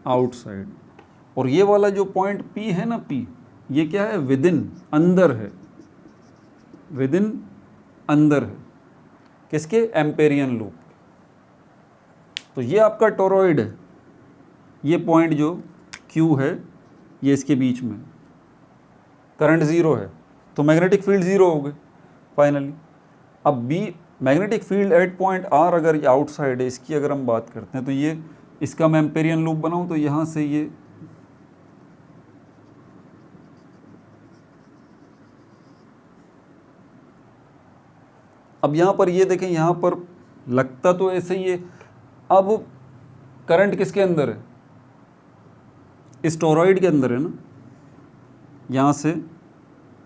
आउटसाइड। और ये वाला जो पॉइंट P है ना, P ये क्या है, विद इन, अंदर है, विद इन अंदर है किसके, एम्पेरियन लूप। तो ये आपका टोरॉइड है, ये पॉइंट जो Q है ये इसके बीच में, करंट 0 है तो मैग्नेटिक फील्ड 0 हो गए फाइनली। अब B magnetic field at point R अगर ये आउटसाइड है, इसकी अगर हम बात करते हैं तो ये इसका मैं एम्पेरियन लूप बनाऊं तो यहाँ से ये अब यहाँ पर ये देखें, यहाँ पर लगता तो ऐसे ही है। अब करंट किसके अंदर है, इस टोरॉइड के अंदर है ना। यहाँ से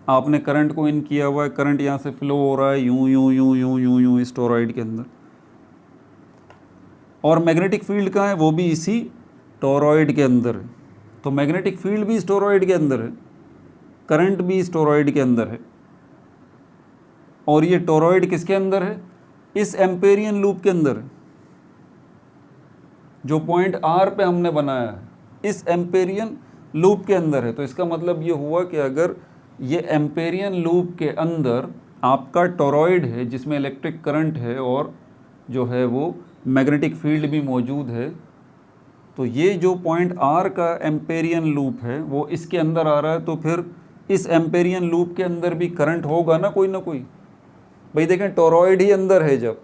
आपने करंट को इन किया हुआ है, करंट यहाँ से फ्लो हो रहा है यूं यूं यूं यूं यूं यूं इस टोरॉइड के अंदर। और मैग्नेटिक फील्ड कहाँ है, वो भी इसी टोरॉइड के अंदर है। तो मैग्नेटिक फील्ड भी इस टोरॉइड के अंदर है, करंट भी इस टोरॉइड के अंदर है। और ये टोरॉइड किसके अंदर है, इस एम्पेरियन लूप के अंदर है। जो पॉइंट R पे हमने बनाया है इस एम्पेरियन लूप के अंदर है। तो इसका मतलब ये हुआ कि अगर ये एम्पेरियन लूप के अंदर आपका टोरॉइड है जिसमें इलेक्ट्रिक करंट है और जो है वो मैग्नेटिक फील्ड भी मौजूद है, तो ये जो पॉइंट R का एम्पेरियन लूप है वो इसके अंदर आ रहा है, तो फिर इस एम्पेरियन लूप के अंदर भी करंट होगा ना कोई ना कोई। भाई देखें, टोरॉइड ही अंदर है, जब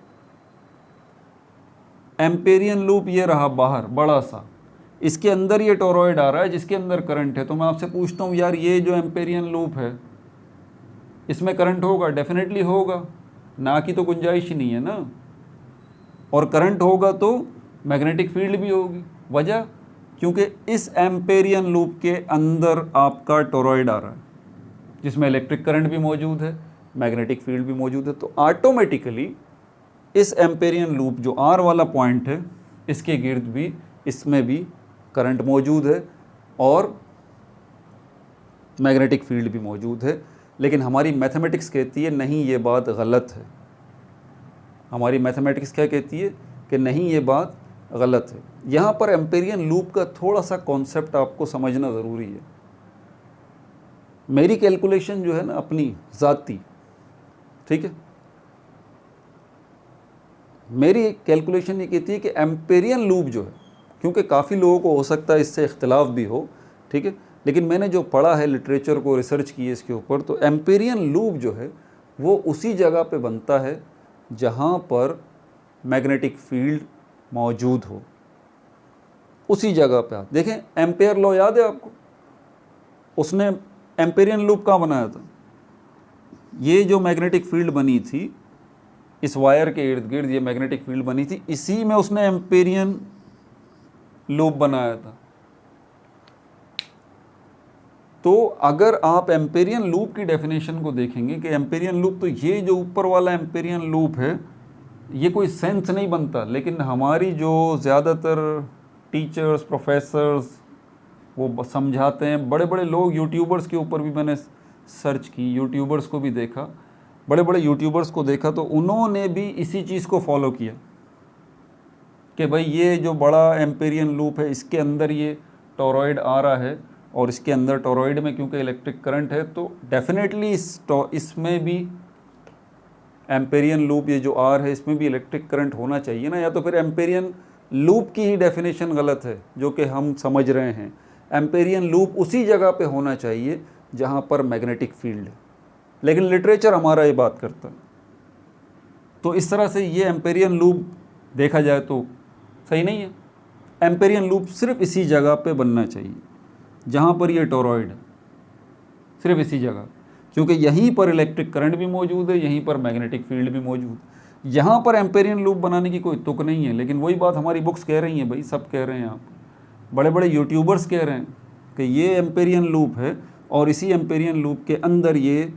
एम्पेरियन लूप ये रहा बाहर बड़ा सा, इसके अंदर ये टोरॉइड आ रहा है जिसके अंदर करंट है। तो मैं आपसे पूछता हूँ यार, ये जो एम्पेरियन लूप है इसमें करंट होगा, डेफिनेटली होगा, ना की तो गुंजाइश ही नहीं है ना। और करंट होगा तो मैग्नेटिक फील्ड भी होगी। वजह, क्योंकि इस एम्पेरियन लूप के अंदर आपका टोरॉइड आ रहा है जिसमें इलेक्ट्रिक करंट भी मौजूद है, मैग्नेटिक फील्ड भी मौजूद है। तो ऑटोमेटिकली इस एम्पेरियन लूप जो R वाला पॉइंट है इसके गिर्द भी, इसमें भी करंट मौजूद है और मैग्नेटिक फील्ड भी मौजूद है। लेकिन हमारी मैथमेटिक्स कहती है नहीं, ये बात गलत है। हमारी मैथमेटिक्स क्या कहती है कि नहीं, ये बात गलत है। यहाँ पर एम्पेरियन लूप का थोड़ा सा कॉन्सेप्ट आपको समझना ज़रूरी है। मेरी कैलकुलेशन जो है ना अपनी ज़ाती, ठीक है, मेरी कैलकुलेशन ये कहती है कि एम्पेरियन लूप जो है, क्योंकि काफ़ी लोगों को हो सकता है इससे इख्तिलाफ भी हो, ठीक है, लेकिन मैंने जो पढ़ा है लिटरेचर को, रिसर्च की है इसके ऊपर, तो एम्पेरियन लूप जो है वो उसी जगह पे बनता है जहाँ पर मैग्नेटिक फील्ड मौजूद हो, उसी जगह पे। आप देखें एम्पेयर लॉ याद है आपको, उसने एम्पेरियन लूप कहाँ बनाया था? ये जो मैग्नेटिक फील्ड बनी थी इस वायर के इर्द गिर्द, ये मैग्नेटिक फील्ड बनी थी, इसी में उसने एम्पेरियन लूप बनाया था। तो अगर आप एम्पेरियन लूप की डेफिनेशन को देखेंगे कि एम्पेरियन लूप, तो ये जो ऊपर वाला एम्पेरियन लूप है ये कोई सेंस नहीं बनता, लेकिन हमारी जो ज़्यादातर टीचर्स, प्रोफेसर्स वो समझाते हैं, बड़े बड़े लोग, यूट्यूबर्स के ऊपर भी मैंने सर्च की, यूट्यूबर्स को भी देखा, बड़े बड़े यूट्यूबर्स को देखा, तो उन्होंने भी इसी चीज़ को फॉलो किया कि भाई ये जो बड़ा एम्पेरियन लूप है इसके अंदर ये टॉरॉइड आ रहा है, और इसके अंदर टॉरॉइड में क्योंकि इलेक्ट्रिक करंट है तो डेफिनेटली इसमें भी एम्पेरियन लूप, ये जो आर है इसमें भी इलेक्ट्रिक करंट होना चाहिए ना, या तो फिर एम्पेरियन लूप की ही डेफिनेशन गलत है जो कि हम समझ रहे हैं। एम्पेरियन लूप उसी जगह पे होना चाहिए जहाँ पर मैग्नेटिक फील्ड है, लेकिन लिटरेचर हमारा ये बात करता है। तो इस तरह से ये एम्पेरियन लूप देखा जाए तो सही नहीं है। एम्पेरियन लूप सिर्फ इसी जगह पे बनना चाहिए जहाँ पर ये टॉरॉइड है, सिर्फ इसी जगह, क्योंकि यहीं पर इलेक्ट्रिक करंट भी मौजूद है, यहीं पर मैग्नेटिक फील्ड भी मौजूद है। यहाँ पर एम्पेरियन लूप बनाने की कोई तुक नहीं है, लेकिन वही बात हमारी बुक्स कह रही हैं भाई, सब कह रहे हैं, आप बड़े बड़े यूट्यूबर्स कह रहे हैं कि ये एम्पेरियन लूप है और इसी एम्पेरियन लूप के अंदर ये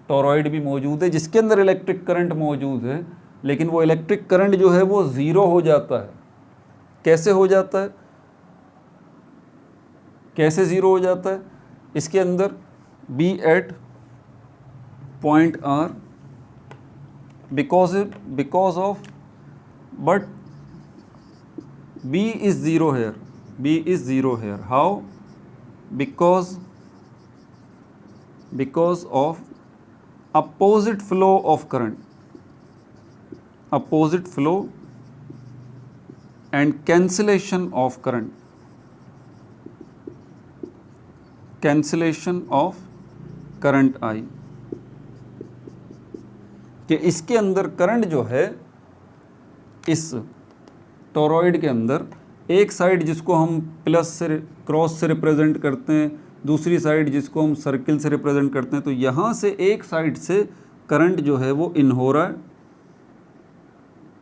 टॉरॉइड भी मौजूद है जिसके अंदर इलेक्ट्रिक करंट मौजूद है, लेकिन वो इलेक्ट्रिक करंट जो है वो ज़ीरो हो जाता है। कैसे हो जाता है, कैसे ज़ीरो हो जाता है? इसके अंदर B at point R because of, but B is zero here, B is zero here, how? Because of opposite flow of current, opposite flow and cancellation of current, cancellation of current I, कि इसके अंदर current जो है इस torrid के अंदर, एक side जिसको हम प्लस से क्रॉस से रिप्रेजेंट करते हैं, दूसरी साइड जिसको हम सर्किल से रिप्रेजेंट करते हैं, तो यहाँ से एक साइड से करंट जो है वो इन हो रहा है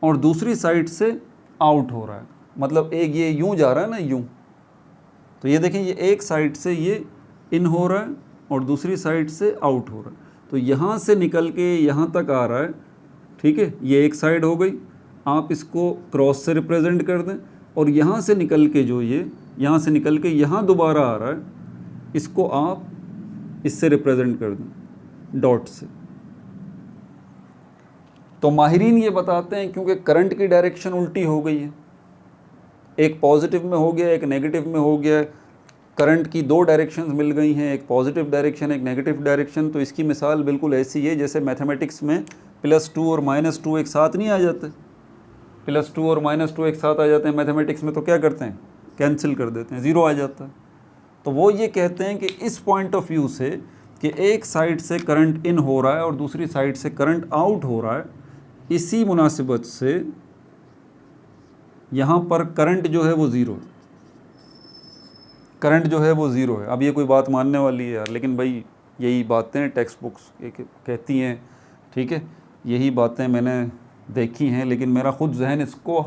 और दूसरी साइड से आउट हो रहा है। मतलब एक ये यूं जा रहा है ना, यूं, तो ये देखें ये एक साइड से ये इन हो रहा है और दूसरी साइड से आउट हो रहा है, तो यहाँ से निकल के यहाँ तक आ रहा है, ठीक है, ये एक साइड हो गई, आप इसको क्रॉस से रिप्रेजेंट कर दें, और यहाँ से निकल के जो ये यहाँ से निकल के यहाँ दोबारा आ रहा है, इसको आप इससे रिप्रेजेंट कर दें डॉट से। तो माहिरीन ये बताते हैं क्योंकि करंट की डायरेक्शन उल्टी हो गई है, एक पॉजिटिव में हो गया, एक नेगेटिव में हो गया, करंट की दो डायरेक्शंस मिल गई हैं, एक पॉजिटिव डायरेक्शन, एक नेगेटिव डायरेक्शन। तो इसकी मिसाल बिल्कुल ऐसी है जैसे मैथमेटिक्स में +2 और -2 एक साथ नहीं आ जाते, +2 और -2 एक साथ आ जाते हैं मैथमेटिक्स में, तो क्या करते हैं, कैंसिल कर देते हैं, ज़ीरो आ जाता है। तो वो ये कहते हैं कि इस पॉइंट ऑफ व्यू से कि एक साइड से करंट इन हो रहा है और दूसरी साइड से करंट आउट हो रहा है, इसी मुनासिबत से यहाँ पर करंट जो है वो ज़ीरो है, करंट जो है वो ज़ीरो है। अब ये कोई बात मानने वाली है यार, लेकिन भाई यही बातें टेक्स्ट बुक्स कहती हैं, ठीक है, यही बातें मैंने देखी हैं, लेकिन मेरा ख़ुद जहन इसको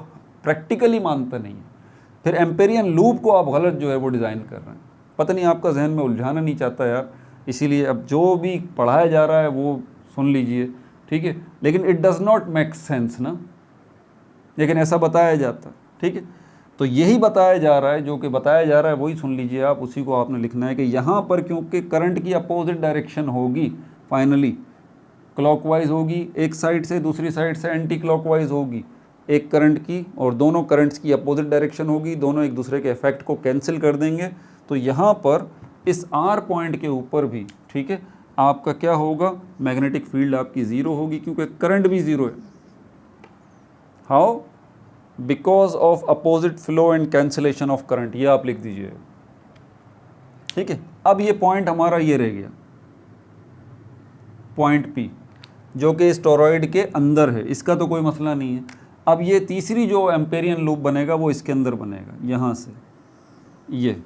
प्रैक्टिकली मानता नहीं है। फिर एम्पेरियन लूप को आप गलत जो है वो डिज़ाइन कर रहे हैं, पता नहीं आपका जहन में उलझाना नहीं चाहता यार, इसीलिए अब जो भी पढ़ाया जा रहा है वो सुन लीजिए, ठीक है, लेकिन it does not make sense ना, लेकिन ऐसा बताया जाता, ठीक है। तो यही बताया जा रहा है, जो कि बताया जा रहा है वही सुन लीजिए आप, उसी को आपने लिखना है कि यहाँ पर क्योंकि करंट की अपोजिट डायरेक्शन होगी, फाइनली क्लॉकवाइज होगी एक साइड से, दूसरी साइड से एंटी क्लॉकवाइज होगी एक करंट की, और दोनों करंट्स की अपोजिट डायरेक्शन होगी, दोनों एक दूसरे के इफेक्ट को कैंसिल कर देंगे। तो यहाँ पर इस R पॉइंट के ऊपर भी, ठीक है, आपका क्या होगा, मैग्नेटिक फील्ड आपकी ज़ीरो होगी क्योंकि करंट भी ज़ीरो है। How? Because of opposite flow and cancellation of current, ये आप लिख दीजिए, ठीक है। अब ये पॉइंट हमारा ये रह गया, पॉइंट P, जो कि इस टोरॉइड के अंदर है, इसका तो कोई मसला नहीं है। अब ये तीसरी जो एम्पेरियन लूप बनेगा वो इसके अंदर बनेगा, यहाँ से ये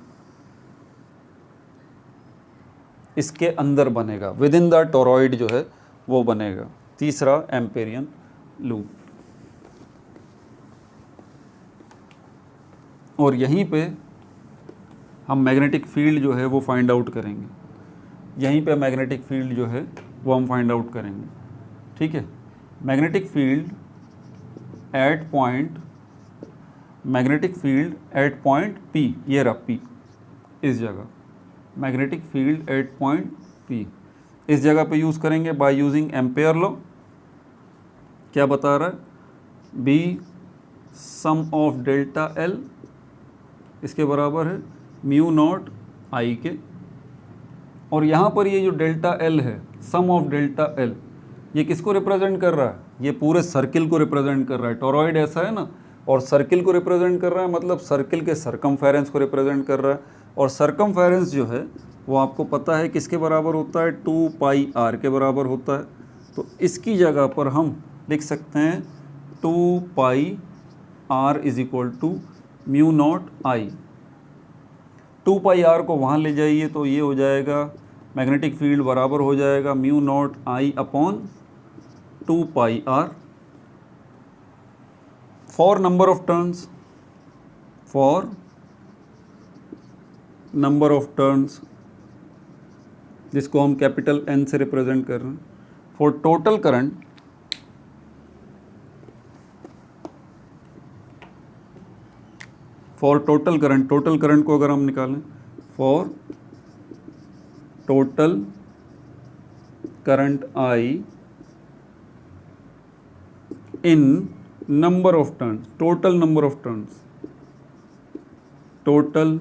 इसके अंदर बनेगा, विद इन द टोरॉइड जो है वो बनेगा तीसरा एम्पेरियन लूप। और यहीं पे हम मैग्नेटिक फील्ड जो है वो फाइंड आउट करेंगे, यहीं पे मैग्नेटिक फील्ड जो है वो हम फाइंड आउट करेंगे, ठीक है। Magnetic field at point, magnetic field at point P, ये रहा P इस जगह, magnetic field at point P इस जगह पे यूज़ करेंगे बाय यूजिंग एम्पेयर लॉ। क्या बता रहा है, B sum of delta L इसके बराबर है म्यू नॉट I के। और यहाँ पर ये जो डेल्टा L है, सम ऑफ डेल्टा L, ये किसको रिप्रेजेंट कर रहा है, ये पूरे सर्किल को रिप्रेजेंट कर रहा है। टोरॉइड ऐसा है ना, और सर्किल को रिप्रेजेंट कर रहा है, मतलब सर्किल के सरकमफेरेंस को रिप्रेजेंट कर रहा है। और सरकमफेरेंस जो है वो आपको पता है किसके बराबर होता है, 2 पाई R के बराबर होता है। तो इसकी जगह पर हम लिख सकते हैं 2 pi R is equal to mu naught I। 2 pi R को वहाँ ले जाइए तो ये हो जाएगा, मैग्नेटिक फील्ड बराबर हो जाएगा mu naught I upon 2 pi R। For number of turns, for number of turns जिसको हम कैपिटल N से रिप्रेजेंट कर रहे हैं, for total current, for total current, total current को अगर हम निकालें, for total current I in number of turns, total number of turns, total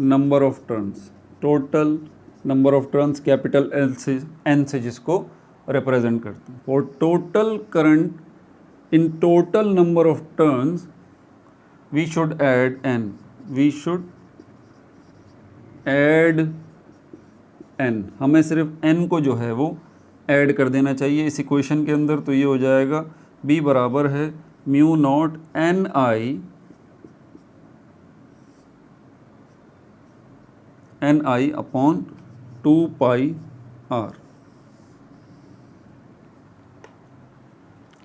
number of turns, total number of turns capital N से जिसको represent करते हैं। For total current in total number of turns we should add N, we should add N, हमें सिर्फ N को जो है वो ऐड कर देना चाहिए इस इक्वेशन के अंदर। तो ये हो जाएगा B बराबर है mu not Ni upon 2 pi R।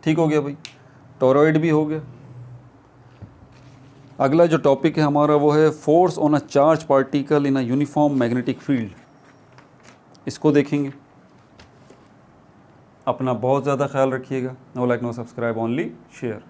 ठीक हो गया भाई, टोरॉइड भी हो गया। अगला जो टॉपिक है हमारा वो है force on a charge particle in a uniform magnetic field. इसको देखेंगे। अपना बहुत ज़्यादा ख्याल रखिएगा। No like no subscribe, only share.